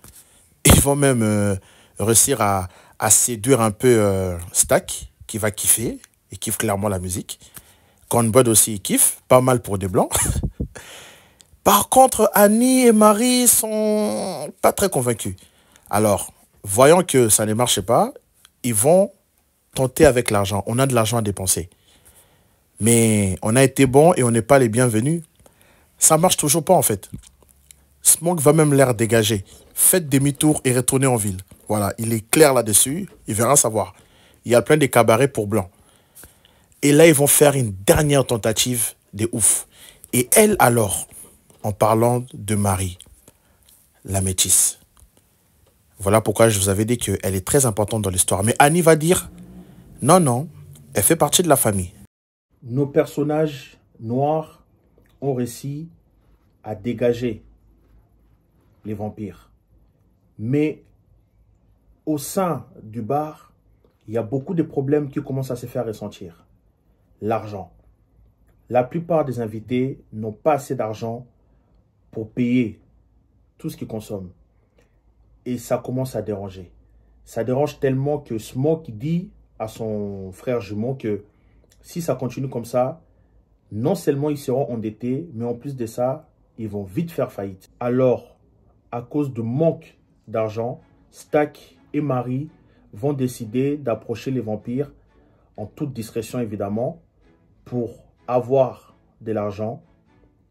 Speaker 2: Ils vont même réussir à séduire un peu Stack, qui va kiffer. Il kiffe clairement la musique. Conboyd aussi, il kiffe. Pas mal pour des blancs. Par contre, Annie et Marie sont pas très convaincus. Alors, voyant que ça ne marchait pas, ils vont tenter avec l'argent. On a de l'argent à dépenser. Mais on a été bon et on n'est pas les bienvenus. Ça marche toujours pas, en fait. Smoke va même l'air dégager. Faites demi-tour et retournez en ville. Voilà, il est clair là-dessus. Il verra savoir. Il y a plein de cabarets pour blancs. Et là, ils vont faire une dernière tentative de ouf. Et elle, alors, en parlant de Marie, la métisse. Voilà pourquoi je vous avais dit qu'elle est très importante dans l'histoire. Mais Annie va dire, non, non, elle fait partie de la famille.
Speaker 1: Nos personnages noirs ont réussi à dégager les vampires. Mais au sein du bar, il y a beaucoup de problèmes qui commencent à se faire ressentir. L'argent. La plupart des invités n'ont pas assez d'argent pour payer tout ce qu'ils consomment. Et ça commence à déranger. Ça dérange tellement que Smoke dit à son frère jumeau que si ça continue comme ça, non seulement ils seront endettés, mais en plus de ça, ils vont vite faire faillite. Alors, à cause de manque d'argent, Stack et Marie vont décider d'approcher les vampires en toute discrétion évidemment pour avoir de l'argent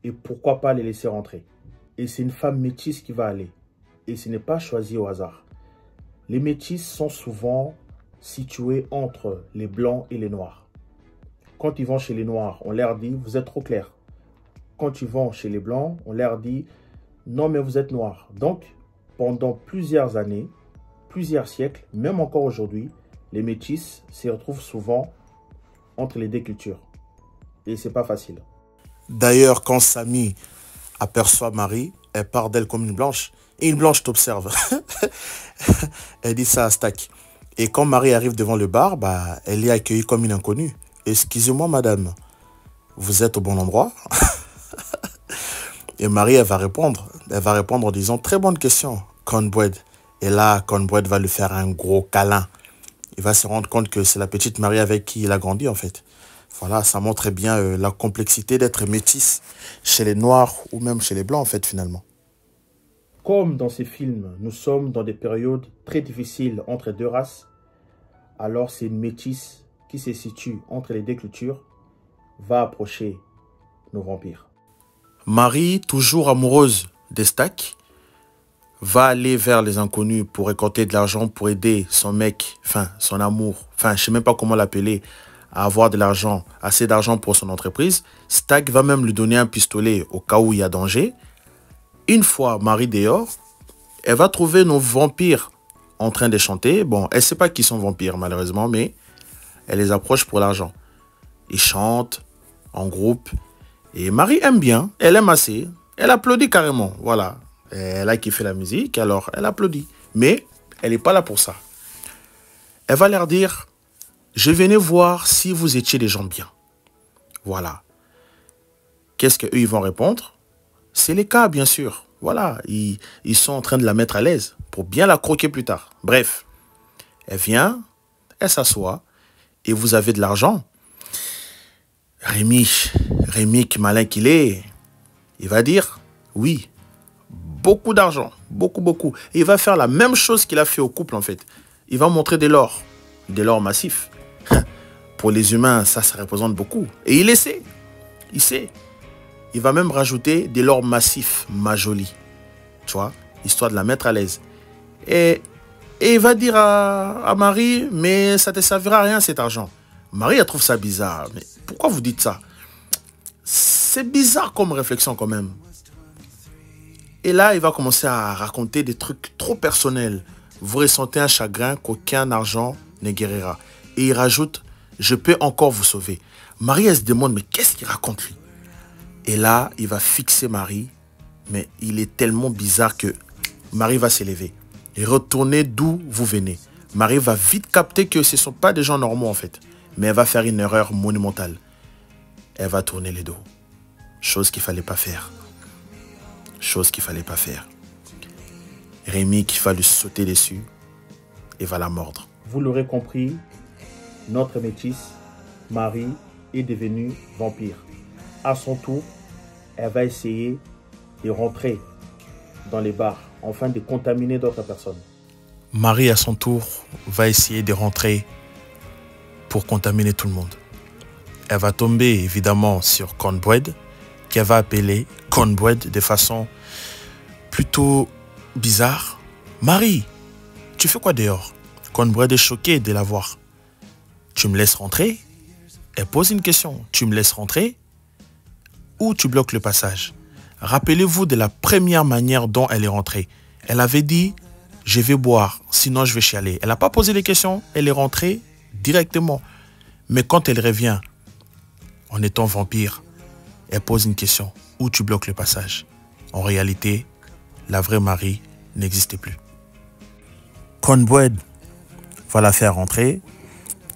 Speaker 1: et pourquoi pas les laisser rentrer. Et c'est une femme métisse qui va aller. Et ce n'est pas choisi au hasard. Les métisses sont souvent situés entre les blancs et les noirs. Quand ils vont chez les noirs, on leur dit « vous êtes trop clair ». Quand ils vont chez les blancs, on leur dit « non mais vous êtes noirs ». Donc, pendant plusieurs années, plusieurs siècles, même encore aujourd'hui, les métisses se retrouvent souvent entre les deux cultures. Et c'est pas facile.
Speaker 2: D'ailleurs, quand Samy aperçoit Marie, elle part d'elle comme une blanche. Et une blanche t'observe. Elle dit ça à Stack. Et quand Marie arrive devant le bar, bah, elle est accueillie comme une inconnue. Excusez-moi, madame, vous êtes au bon endroit? Et Marie, elle va répondre. Elle va répondre en disant, très bonne question, Cornbread. Et là, Cornbread va lui faire un gros câlin. Il va se rendre compte que c'est la petite Marie avec qui il a grandi, en fait. Voilà, ça montre bien la complexité d'être métisse chez les Noirs ou même chez les Blancs, en fait, finalement.
Speaker 1: Comme dans ces films, nous sommes dans des périodes très difficiles entre deux races, alors c'est une métisse qui se situe entre les deux cultures va approcher nos vampires.
Speaker 2: Marie, toujours amoureuse de Stack, va aller vers les inconnus pour récolter de l'argent pour aider son mec, enfin son amour, enfin je sais même pas comment l'appeler, à avoir de l'argent, assez d'argent pour son entreprise. Stack va même lui donner un pistolet au cas où il y a danger. Une fois Marie dehors, elle va trouver nos vampires en train de chanter. Bon, elle ne sait pas qui sont vampires malheureusement, mais elle les approche pour l'argent. Ils chantent en groupe. Et Marie aime bien, elle aime assez. Elle applaudit carrément, voilà. Elle a kiffé la musique, alors elle applaudit. Mais elle n'est pas là pour ça. Elle va leur dire, je venais voir si vous étiez des gens bien. Voilà. Qu'est-ce qu'eux ils vont répondre? C'est les cas, bien sûr. Voilà, ils sont en train de la mettre à l'aise pour bien la croquer plus tard. Bref, elle vient, elle s'assoit et vous avez de l'argent. Rémi, qui malin qu'il est, il va dire oui, beaucoup d'argent, beaucoup. Et il va faire la même chose qu'il a fait au couple en fait. Il va montrer de l'or massif. Pour les humains, ça représente beaucoup. Et il sait. Il va même rajouter de l'or massif, ma jolie. Tu vois, histoire de la mettre à l'aise. Et il va dire à Marie, mais ça ne te servira à rien cet argent. Marie, elle trouve ça bizarre. Mais pourquoi vous dites ça? C'est bizarre comme réflexion quand même. Et là, il va commencer à raconter des trucs trop personnels. Vous ressentez un chagrin qu'aucun argent ne guérira. Et il rajoute, je peux encore vous sauver. Marie, elle se demande, mais qu'est-ce qu'il raconte lui? Et là, il va fixer Marie. Mais il est tellement bizarre que Marie va s'élever. Et retourner d'où vous venez. Marie va vite capter que ce ne sont pas des gens normaux en fait. Mais elle va faire une erreur monumentale. Elle va tourner les dos. Chose qu'il ne fallait pas faire. Rémi qui va lui sauter dessus et va la mordre.
Speaker 1: Vous l'aurez compris, notre métisse, Marie, est devenue vampire. À son tour, elle va essayer de rentrer dans les bars afin de contaminer d'autres personnes.
Speaker 2: Marie, à son tour, va essayer de rentrer pour contaminer tout le monde. Elle va tomber évidemment sur Cornbread, qu'elle va appeler Cornbread de façon plutôt bizarre. Marie, tu fais quoi dehors? Cornbread est choqué de la voir. Tu me laisses rentrer? Elle pose une question. Tu me laisses rentrer? Ou tu bloques le passage? Rappelez-vous de la première manière dont elle est rentrée. Elle avait dit, je vais boire, sinon je vais chialer. Elle n'a pas posé les questions, elle est rentrée directement. Mais quand elle revient, en étant vampire, elle pose une question. Ou tu bloques le passage? En réalité, la vraie Marie n'existait plus. Cornbread va la faire rentrer,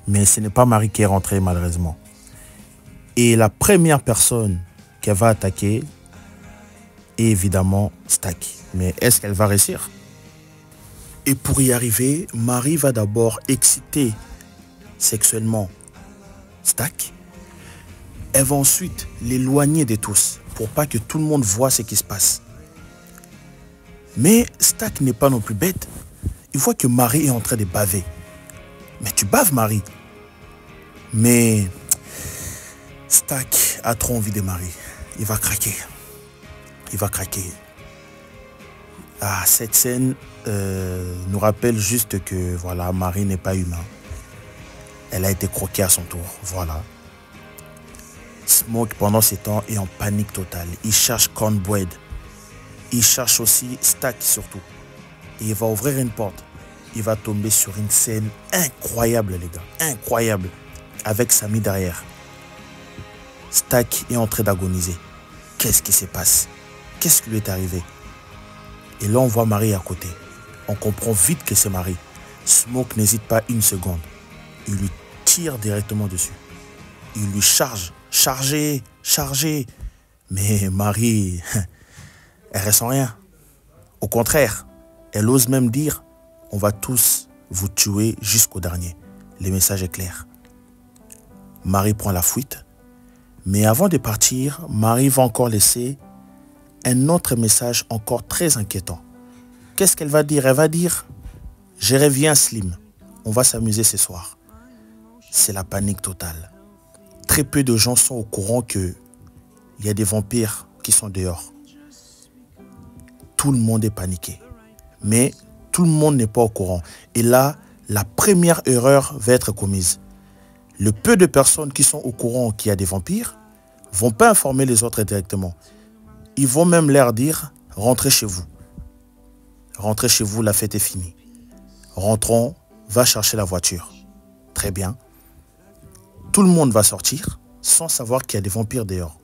Speaker 2: mais ce n'est pas Marie qui est rentrée malheureusement. Et la première personne qu'elle va attaquer est évidemment Stack. Mais est-ce qu'elle va réussir? Et pour y arriver, Marie va d'abord exciter sexuellement Stack. Elle va ensuite l'éloigner de tous pour pas que tout le monde voit ce qui se passe. Mais Stack n'est pas non plus bête. Il voit que Marie est en train de baver. Mais tu baves, Marie. Mais Stack a trop envie de Marie. Il va craquer. Il va craquer. Ah, cette scène nous rappelle juste que voilà, Marie n'est pas humain. Elle a été croquée à son tour. Voilà. Smoke, pendant ce temps, est en panique totale. Il cherche Cornbread. Il cherche aussi Stack surtout. Et il va ouvrir une porte. Il va tomber sur une scène incroyable, les gars. Incroyable. Avec Samy derrière. Stack est en train d'agoniser. Qu'est-ce qui se passe? Qu'est-ce qui lui est arrivé? Et là, on voit Marie à côté. On comprend vite que c'est Marie. Smoke n'hésite pas une seconde. Il lui tire directement dessus. Il lui charge. Chargez, chargez. Mais Marie, elle ressent rien. Au contraire, elle ose même dire, on va tous vous tuer jusqu'au dernier. Le message est clair. Marie prend la fuite. Mais avant de partir, Marie va encore laisser un autre message encore très inquiétant. Qu'est-ce qu'elle va dire? Elle va dire, je reviens Slim. On va s'amuser ce soir. C'est la panique totale. Très peu de gens sont au courant qu'il y a des vampires qui sont dehors. Tout le monde est paniqué. Mais tout le monde n'est pas au courant. Et là, la première erreur va être commise. Le peu de personnes qui sont au courant qu'il y a des vampires ne vont pas informer les autres directement. Ils vont même leur dire, rentrez chez vous. Rentrez chez vous, la fête est finie. Rentrons, va chercher la voiture. Très bien. Tout le monde va sortir sans savoir qu'il y a des vampires dehors.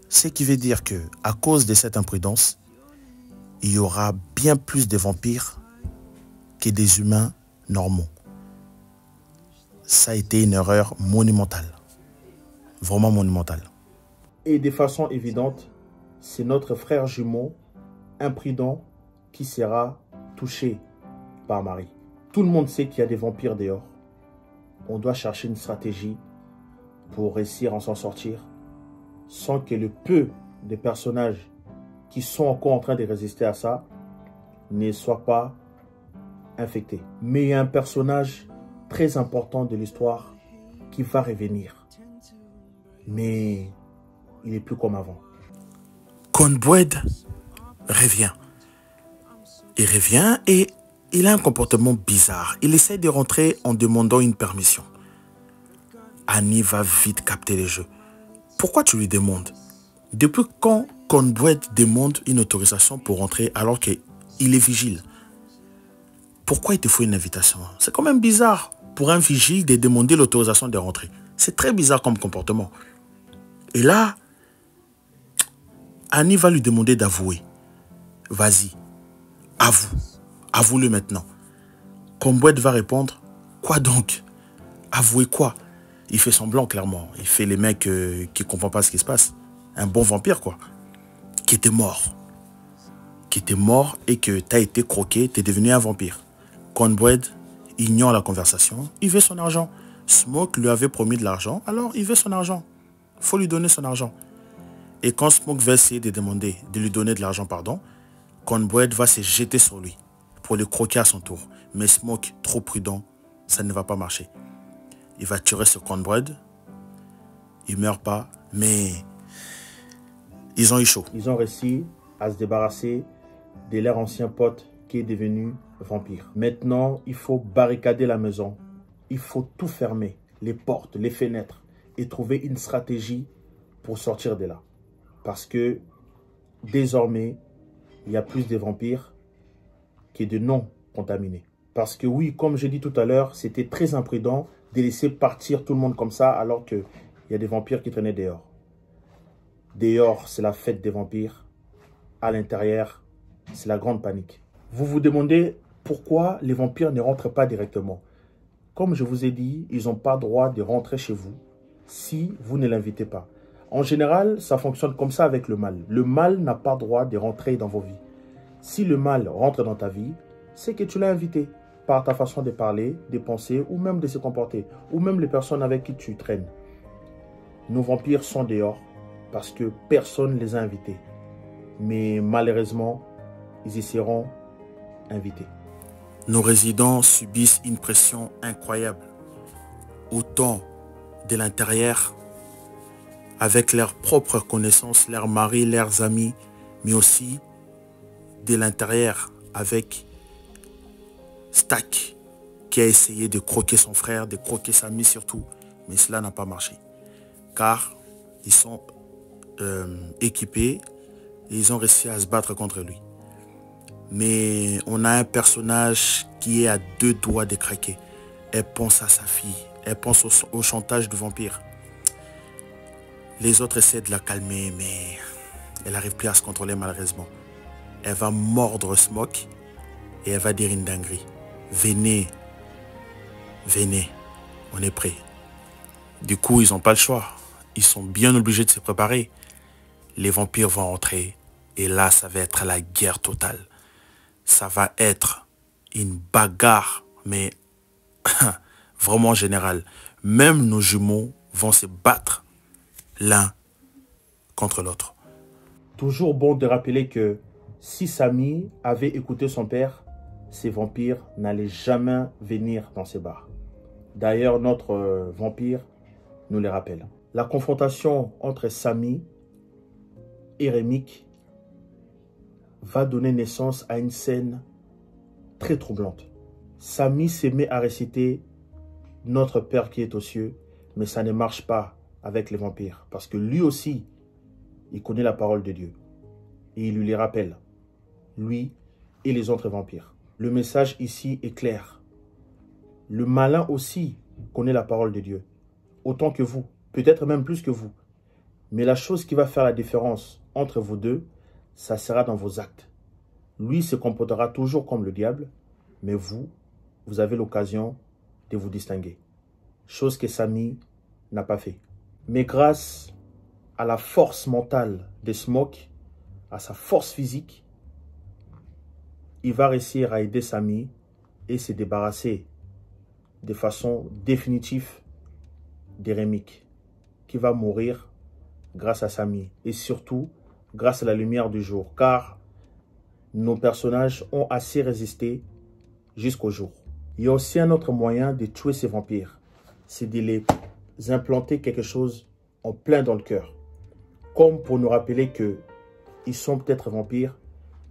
Speaker 2: Ce qui veut dire que, à cause de cette imprudence, il y aura bien plus de vampires que des humains normaux. Ça a été une erreur monumentale. Vraiment monumentale.
Speaker 1: Et de façon évidente, c'est notre frère jumeau, imprudent, qui sera touché par Marie. Tout le monde sait qu'il y a des vampires dehors. On doit chercher une stratégie pour réussir à s'en sortir sans que le peu de personnages qui sont encore en train de résister à ça ne soient pas infectés. Mais il y a un personnage très important de l'histoire qui va revenir. Mais il n'est plus comme avant.
Speaker 2: Cornbread revient. Il revient et il a un comportement bizarre. Il essaie de rentrer en demandant une permission. Annie va vite capter les jeux. Pourquoi tu lui demandes? Depuis quand Cornbread demande une autorisation pour rentrer alors qu'il est vigile? Pourquoi il te faut une invitation? C'est quand même bizarre pour un vigile de demander l'autorisation de rentrer. C'est très bizarre comme comportement. Et là, Annie va lui demander d'avouer. Vas-y, avoue. Avoue-le maintenant. Cornbread va répondre, quoi donc? Avouer quoi? Il fait semblant clairement. Il fait les mecs qui ne comprennent pas ce qui se passe. Un bon vampire quoi. Qui était mort. Qui était mort et que tu as été croqué, tu es devenu un vampire. Cornbread ignore la conversation. Il veut son argent. Smoke lui avait promis de l'argent, alors il veut son argent. Il faut lui donner son argent. Et quand Smoke va essayer de lui donner de l'argent, Cornbread va se jeter sur lui pour le croquer à son tour. Mais Smoke, trop prudent, ça ne va pas marcher. Il va tirer sur Cornbread. Il ne meurt pas, mais ils ont eu chaud.
Speaker 1: Ils ont réussi à se débarrasser de leur ancien pote qui est devenu vampire. Maintenant, il faut barricader la maison. Il faut tout fermer, les portes, les fenêtres, et trouver une stratégie pour sortir de là. Parce que désormais, il y a plus de vampires que de non contaminés. Parce que oui, comme j'ai dit tout à l'heure, c'était très imprudent de laisser partir tout le monde comme ça alors qu'il y a des vampires qui traînaient dehors. Dehors, c'est la fête des vampires. À l'intérieur, c'est la grande panique. Vous vous demandez pourquoi les vampires ne rentrent pas directement. Comme je vous ai dit, ils n'ont pas droit de rentrer chez vous si vous ne l'invitez pas. En général, ça fonctionne comme ça avec le mal. Le mal n'a pas droit de rentrer dans vos vies. Si le mal rentre dans ta vie, c'est que tu l'as invité par ta façon de parler, de penser ou même de se comporter, ou même les personnes avec qui tu traînes. Nos vampires sont dehors parce que personne ne les a invités. Mais malheureusement, ils y seront invités.
Speaker 2: Nos résidents subissent une pression incroyable, autant de l'intérieur, avec leurs propres connaissances, leurs maris, leurs amis, mais aussi de l'intérieur avec Stack, qui a essayé de croquer son frère, de croquer Samy surtout, mais cela n'a pas marché. Car ils sont équipés et ils ont réussi à se battre contre lui. Mais on a un personnage qui est à 2 doigts de craquer. Elle pense à sa fille, elle pense au chantage du vampire. Les autres essaient de la calmer, mais elle n'arrive plus à se contrôler malheureusement. Elle va mordre Smoke et elle va dire une dinguerie. Venez, venez, on est prêt. Du coup, ils n'ont pas le choix. Ils sont bien obligés de se préparer. Les vampires vont entrer et là, ça va être la guerre totale. Ça va être une bagarre, mais vraiment générale. Même nos jumeaux vont se battre l'un contre l'autre.
Speaker 1: Toujours bon de rappeler que si Samy avait écouté son père, ces vampires n'allaient jamais venir dans ces bars. D'ailleurs, notre vampire nous les rappelle. La confrontation entre Samy et Rémique va donner naissance à une scène très troublante. Samy se met à réciter « Notre Père qui est aux cieux », mais ça ne marche pas avec les vampires, parce que lui aussi, il connaît la parole de Dieu. Et il lui les rappelle, lui et les autres vampires. Le message ici est clair. Le malin aussi connaît la parole de Dieu, autant que vous, peut-être même plus que vous. Mais la chose qui va faire la différence entre vous deux, ça sera dans vos actes. Lui se comportera toujours comme le diable, mais vous, vous avez l'occasion de vous distinguer. Chose que Samy n'a pas fait. Mais grâce à la force mentale de Smoke, à sa force physique, il va réussir à aider Samy et se débarrasser de façon définitive de Rémique, qui va mourir grâce à Samy et surtout grâce à la lumière du jour, car nos personnages ont assez résisté jusqu'au jour. Il y a aussi un autre moyen de tuer ces vampires, c'est de les implanter quelque chose en plein dans le cœur, comme pour nous rappeler que ils sont peut-être vampires,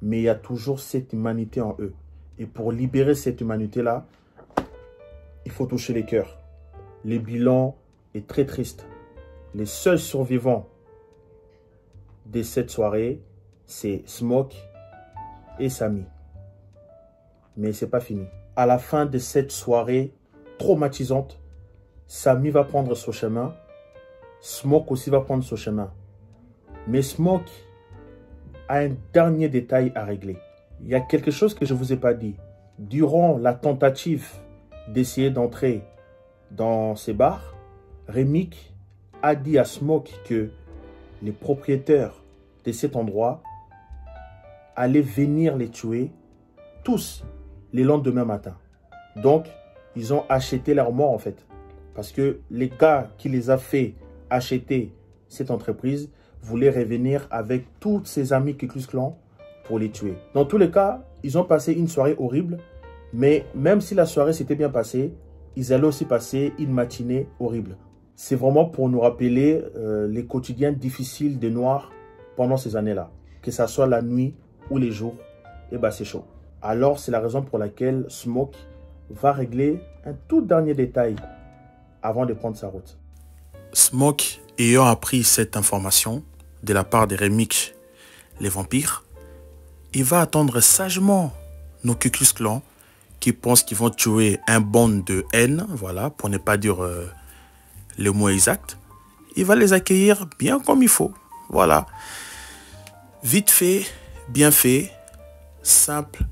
Speaker 1: mais il y a toujours cette humanité en eux. Et pour libérer cette humanité-là, il faut toucher les cœurs. Le bilan est très triste. Les seuls survivants de cette soirée, c'est Smoke et Samy. Mais c'est pas fini. À la fin de cette soirée traumatisante, Samy va prendre son chemin. Smoke aussi va prendre son chemin. Mais Smoke a un dernier détail à régler. Il y a quelque chose que je ne vous ai pas dit. Durant la tentative d'essayer d'entrer dans ces bars, Rémique a dit à Smoke que les propriétaires de cet endroit allaient venir les tuer tous les lendemain matin. Donc, ils ont acheté leur mort en fait. Parce que les gars qui les a fait acheter cette entreprise voulaient revenir avec tous ses amis Ku Klux Klan pour les tuer. Dans tous les cas, ils ont passé une soirée horrible. Mais même si la soirée s'était bien passée, ils allaient aussi passer une matinée horrible. C'est vraiment pour nous rappeler les quotidiens difficiles des Noirs pendant ces années-là. Que ce soit la nuit ou les jours, et bah c'est chaud. Alors c'est la raison pour laquelle Smoke va régler un tout dernier détail avant de prendre sa route.
Speaker 2: Smoke, ayant appris cette information de la part des Remix, les vampires, il va attendre sagement nos Ku Klux Klan qui pensent qu'ils vont tuer un band de haine, voilà, pour ne pas dire le mot exact. Il va les accueillir bien comme il faut, voilà. Vite fait, bien fait, simple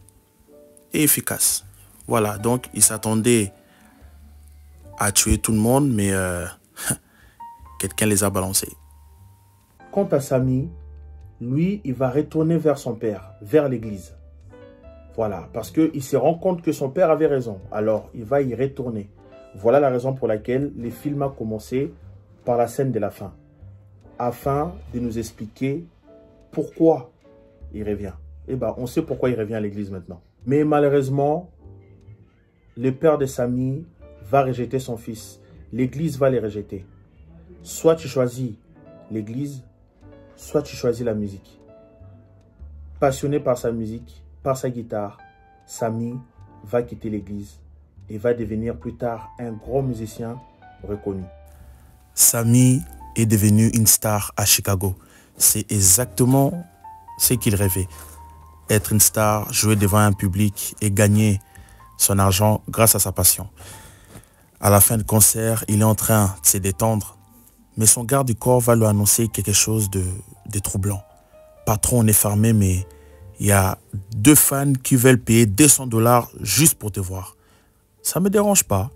Speaker 2: et efficace. Voilà, donc il s'attendait à tuer tout le monde, mais quelqu'un les a balancés.
Speaker 1: Quant à Samy, lui, il va retourner vers son père, vers l'église. Voilà, parce qu'il se rend compte que son père avait raison. Alors, il va y retourner. Voilà la raison pour laquelle le film a commencé par la scène de la fin. Afin de nous expliquer pourquoi il revient. Eh bien, on sait pourquoi il revient à l'église maintenant. Mais malheureusement, le père de Samy va rejeter son fils. L'église va les rejeter. Soit tu choisis l'église, soit tu choisis la musique. Passionné par sa musique, par sa guitare, Samy va quitter l'église et va devenir plus tard un gros musicien reconnu.
Speaker 2: Samy est devenu une star à Chicago. C'est exactement ce qu'il rêvait. Être une star, jouer devant un public et gagner son argent grâce à sa passion. À la fin du concert, il est en train de se détendre, mais son garde du corps va lui annoncer quelque chose de troublant. Patron, on est fermé, mais il y a 2 fans qui veulent payer 200 $ juste pour te voir. Ça ne me dérange pas.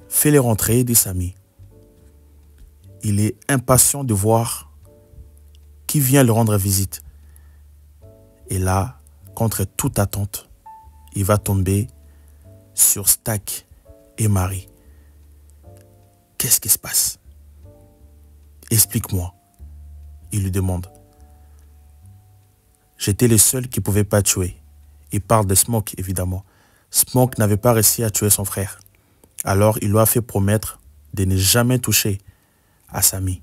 Speaker 2: Fais-les rentrer, dit Samy. Il est impatient de voir qui vient le rendre visite. Et là, contre toute attente, il va tomber sur Stack et Marie. Qu'est-ce qui se passe? Explique-moi, il lui demande. J'étais le seul qui ne pouvait pas tuer. Il parle de Smoke, évidemment. Smoke n'avait pas réussi à tuer son frère. Alors, il lui a fait promettre de ne jamais toucher à Samy.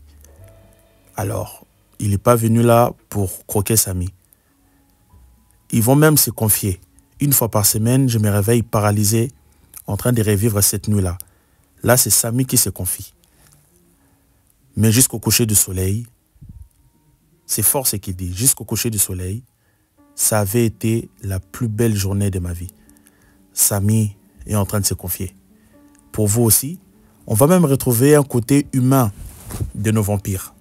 Speaker 2: Alors, il n'est pas venu là pour croquer Samy. Ils vont même se confier. Une fois par semaine, je me réveille paralysé, en train de revivre cette nuit-là. Là, c'est Samy qui se confie. Mais jusqu'au coucher du soleil, c'est fort ce qu'il dit, jusqu'au coucher du soleil, ça avait été la plus belle journée de ma vie. Samy est en train de se confier. Pour vous aussi, on va même retrouver un côté humain de nos vampires.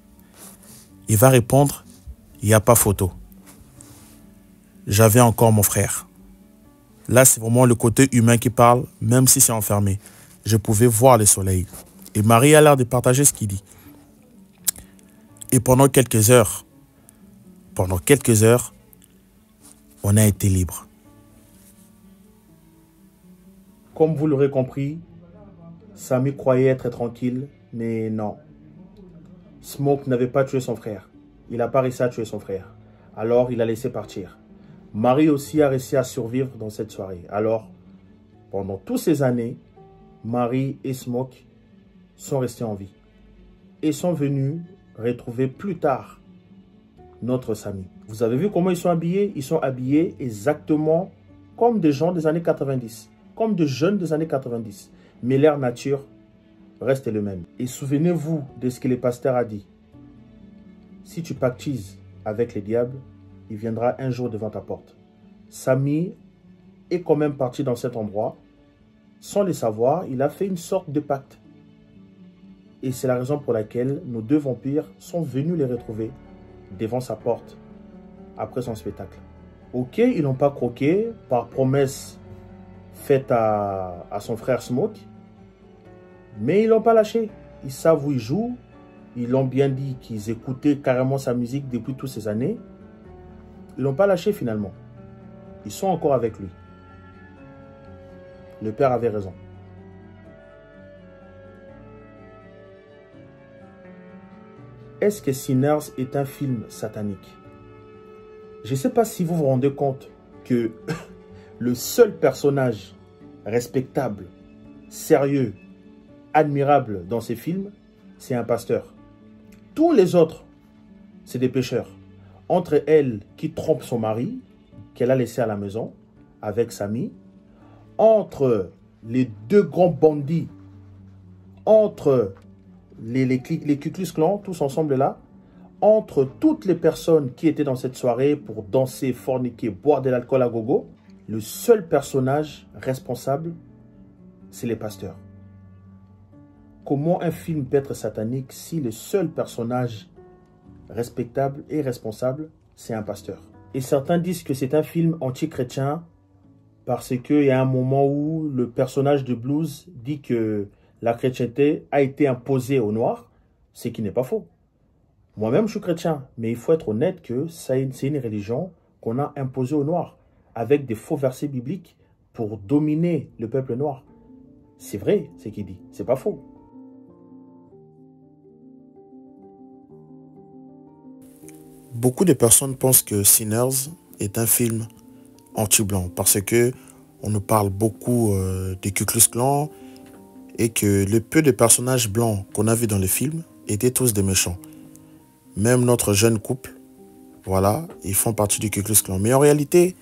Speaker 2: Il va répondre, il n'y a pas photo. J'avais encore mon frère. Là, c'est vraiment le côté humain qui parle, même si c'est enfermé. Je pouvais voir le soleil. Et Marie a l'air de partager ce qu'il dit. Et pendant quelques heures, on a été libre.
Speaker 1: Comme vous l'aurez compris, Samy croyait être tranquille, mais non. Smoke n'avait pas tué son frère. Il n'a pas réussi à tuer son frère. Alors, il a laissé partir. Marie aussi a réussi à survivre dans cette soirée. Alors, pendant toutes ces années, Marie et Smoke sont restés en vie. Et sont venus retrouver plus tard notre Samy. Vous avez vu comment ils sont habillés? Ils sont habillés exactement comme des gens des années 90. Comme des jeunes des années 90. Mais leur nature reste le même. Et souvenez-vous de ce que le pasteur a dit. Si tu pactises avec les diables, il viendra un jour devant ta porte. Samy est quand même parti dans cet endroit. Sans le savoir, il a fait une sorte de pacte. Et c'est la raison pour laquelle nos 2 vampires sont venus les retrouver devant sa porte après son spectacle. Ok, ils n'ont pas croqué par promesse faite à son frère Smoke, mais ils l'ont pas lâché. Ils savent où il joue. Ils l'ont bien dit qu'ils écoutaient carrément sa musique depuis toutes ces années. Ils l'ont pas lâché finalement. Ils sont encore avec lui. Le père avait raison. Est-ce que Sinners est un film satanique? Je ne sais pas si vous vous rendez compte que le seul personnage respectable, sérieux, admirable dans ces films, c'est un pasteur. Tous les autres, c'est des pécheurs. Entre elle qui trompe son mari, qu'elle a laissé à la maison avec Samy, entre les deux grands bandits, entre les Ku Klux Klan, tous ensemble là, entre toutes les personnes qui étaient dans cette soirée pour danser, forniquer, boire de l'alcool à gogo, le seul personnage responsable, c'est les pasteurs. Comment un film peut être satanique si le seul personnage respectable et responsable, c'est un pasteur? Et certains disent que c'est un film anti-chrétien parce qu'il y a un moment où le personnage de Blues dit que la chrétienté a été imposée aux Noirs, ce qui n'est pas faux. Moi-même, je suis chrétien, mais il faut être honnête que c'est une religion qu'on a imposée aux Noirs, avec des faux versets bibliques pour dominer le peuple noir. C'est vrai, ce qu'il dit, c'est pas faux.
Speaker 2: Beaucoup de personnes pensent que Sinners est un film anti-blanc parce que on nous parle beaucoup des Ku Klux Klan et que le peu de personnages blancs qu'on a vus dans le film étaient tous des méchants. Même notre jeune couple, voilà, ils font partie du Ku Klux Klan. Mais en réalité,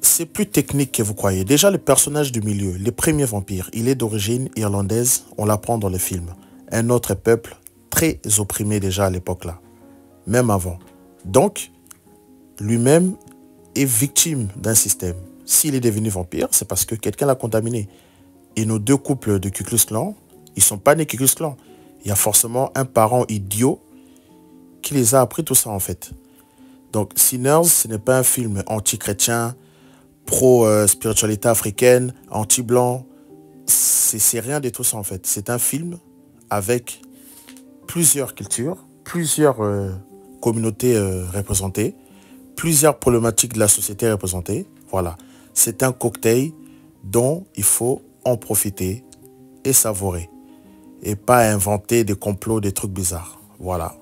Speaker 2: c'est plus technique que vous croyez. Déjà, le personnage du milieu, le premier vampire, il est d'origine irlandaise, on l'apprend dans le film. Un autre peuple très opprimé déjà à l'époque-là, même avant. Donc, lui-même est victime d'un système. S'il est devenu vampire, c'est parce que quelqu'un l'a contaminé. Et nos deux couples de Ku Klux Klan, ils ne sont pas nés Ku Klux Klan. Il y a forcément un parent idiot qui les a appris tout ça en fait. Donc Sinners, ce n'est pas un film anti-chrétien, pro-spiritualité africaine, anti-blanc. C'est rien de tout ça en fait. C'est un film avec plusieurs cultures, plusieurs communautés représentées, plusieurs problématiques de la société représentées. Voilà. C'est un cocktail dont il faut en profiter et savourer. Et pas inventer des complots, des trucs bizarres. Voilà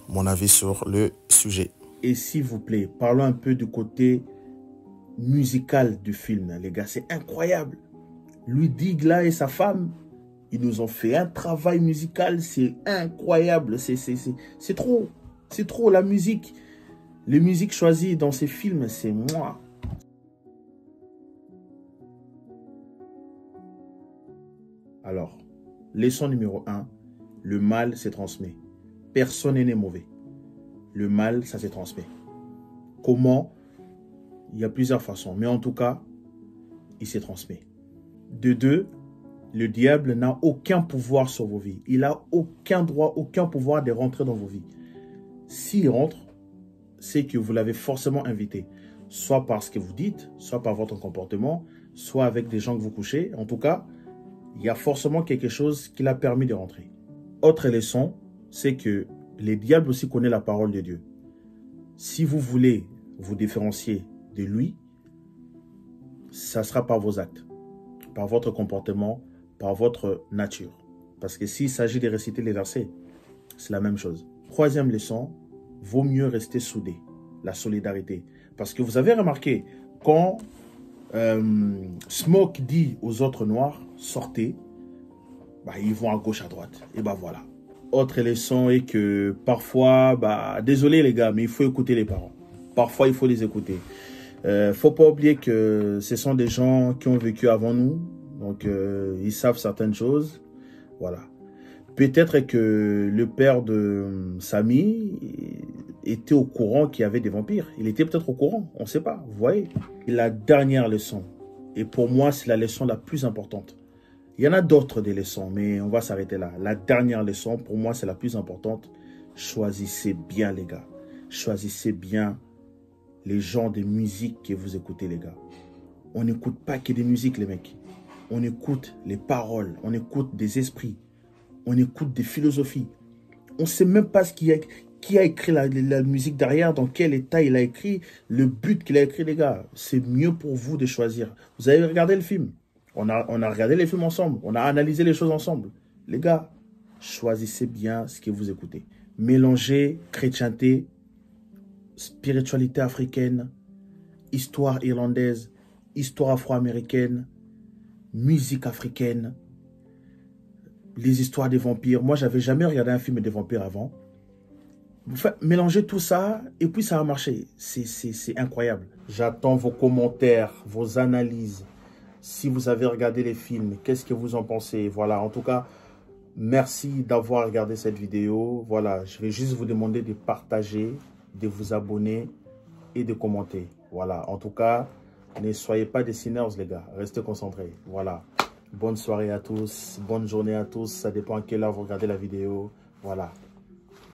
Speaker 2: mon avis sur le sujet.
Speaker 1: Et s'il vous plaît, parlons un peu du côté musical du film, les gars. C'est incroyable. Louis Digla et sa femme, ils nous ont fait un travail musical. C'est incroyable. C'est trop. C'est trop la musique. Les musiques choisies dans ces films, c'est moi. Alors, leçon numéro 1, le mal se transmet. Personne n'est mauvais. Le mal, ça se transmet. Comment? Il y a plusieurs façons, mais en tout cas, il se transmet. De deux, le diable n'a aucun pouvoir sur vos vies. Il n'a aucun droit, aucun pouvoir de rentrer dans vos vies. S'il rentre, c'est que vous l'avez forcément invité. Soit par ce que vous dites, soit par votre comportement, soit avec des gens que vous couchez. En tout cas, il y a forcément quelque chose qui l'a permis de rentrer. Autre leçon, c'est que les diables aussi connaissent la parole de Dieu. Si vous voulez vous différencier de lui, ça sera par vos actes, par votre comportement, par votre nature. Parce que s'il s'agit de réciter les versets, c'est la même chose. Troisième leçon, vaut mieux rester soudé, la solidarité. Parce que vous avez remarqué, quand Smoke dit aux autres noirs, sortez, bah, ils vont à gauche, à droite. Et bah voilà. Autre leçon est que parfois, bah, désolé les gars, mais il faut écouter les parents. Parfois, il faut les écouter. Faut pas oublier que ce sont des gens qui ont vécu avant nous. Donc, ils savent certaines choses. Voilà. Peut-être que le père de Samy était au courant qu'il y avait des vampires. Il était peut-être au courant, on ne sait pas, vous voyez. Et la dernière leçon, et pour moi, c'est la leçon la plus importante. Il y en a d'autres des leçons, mais on va s'arrêter là. La dernière leçon, pour moi, c'est la plus importante. Choisissez bien, les gars. Choisissez bien les genres de musique que vous écoutez, les gars. On n'écoute pas que des musiques, les mecs. On écoute les paroles, on écoute des esprits, on écoute des philosophies. On ne sait même pas qui a écrit la musique derrière, dans quel état il a écrit, le but qu'il a écrit, les gars. C'est mieux pour vous de choisir. Vous avez regardé le film. On a regardé les films ensemble. On a analysé les choses ensemble. Les gars, choisissez bien ce que vous écoutez. Mélangez chrétienté, spiritualité africaine, histoire irlandaise, histoire afro-américaine, musique africaine, les histoires des vampires. Moi, j'avais jamais regardé un film des vampires avant. Mélangez tout ça et puis ça a marché. C'est incroyable. J'attends vos commentaires, vos analyses. Si vous avez regardé les films, qu'est-ce que vous en pensez? Voilà, en tout cas, merci d'avoir regardé cette vidéo. Voilà, je vais juste vous demander de partager, de vous abonner et de commenter. Voilà, en tout cas, ne soyez pas des sinners, les gars. Restez concentrés. Voilà. Bonne soirée à tous, bonne journée à tous. Ça dépend à quelle heure vous regardez la vidéo. Voilà.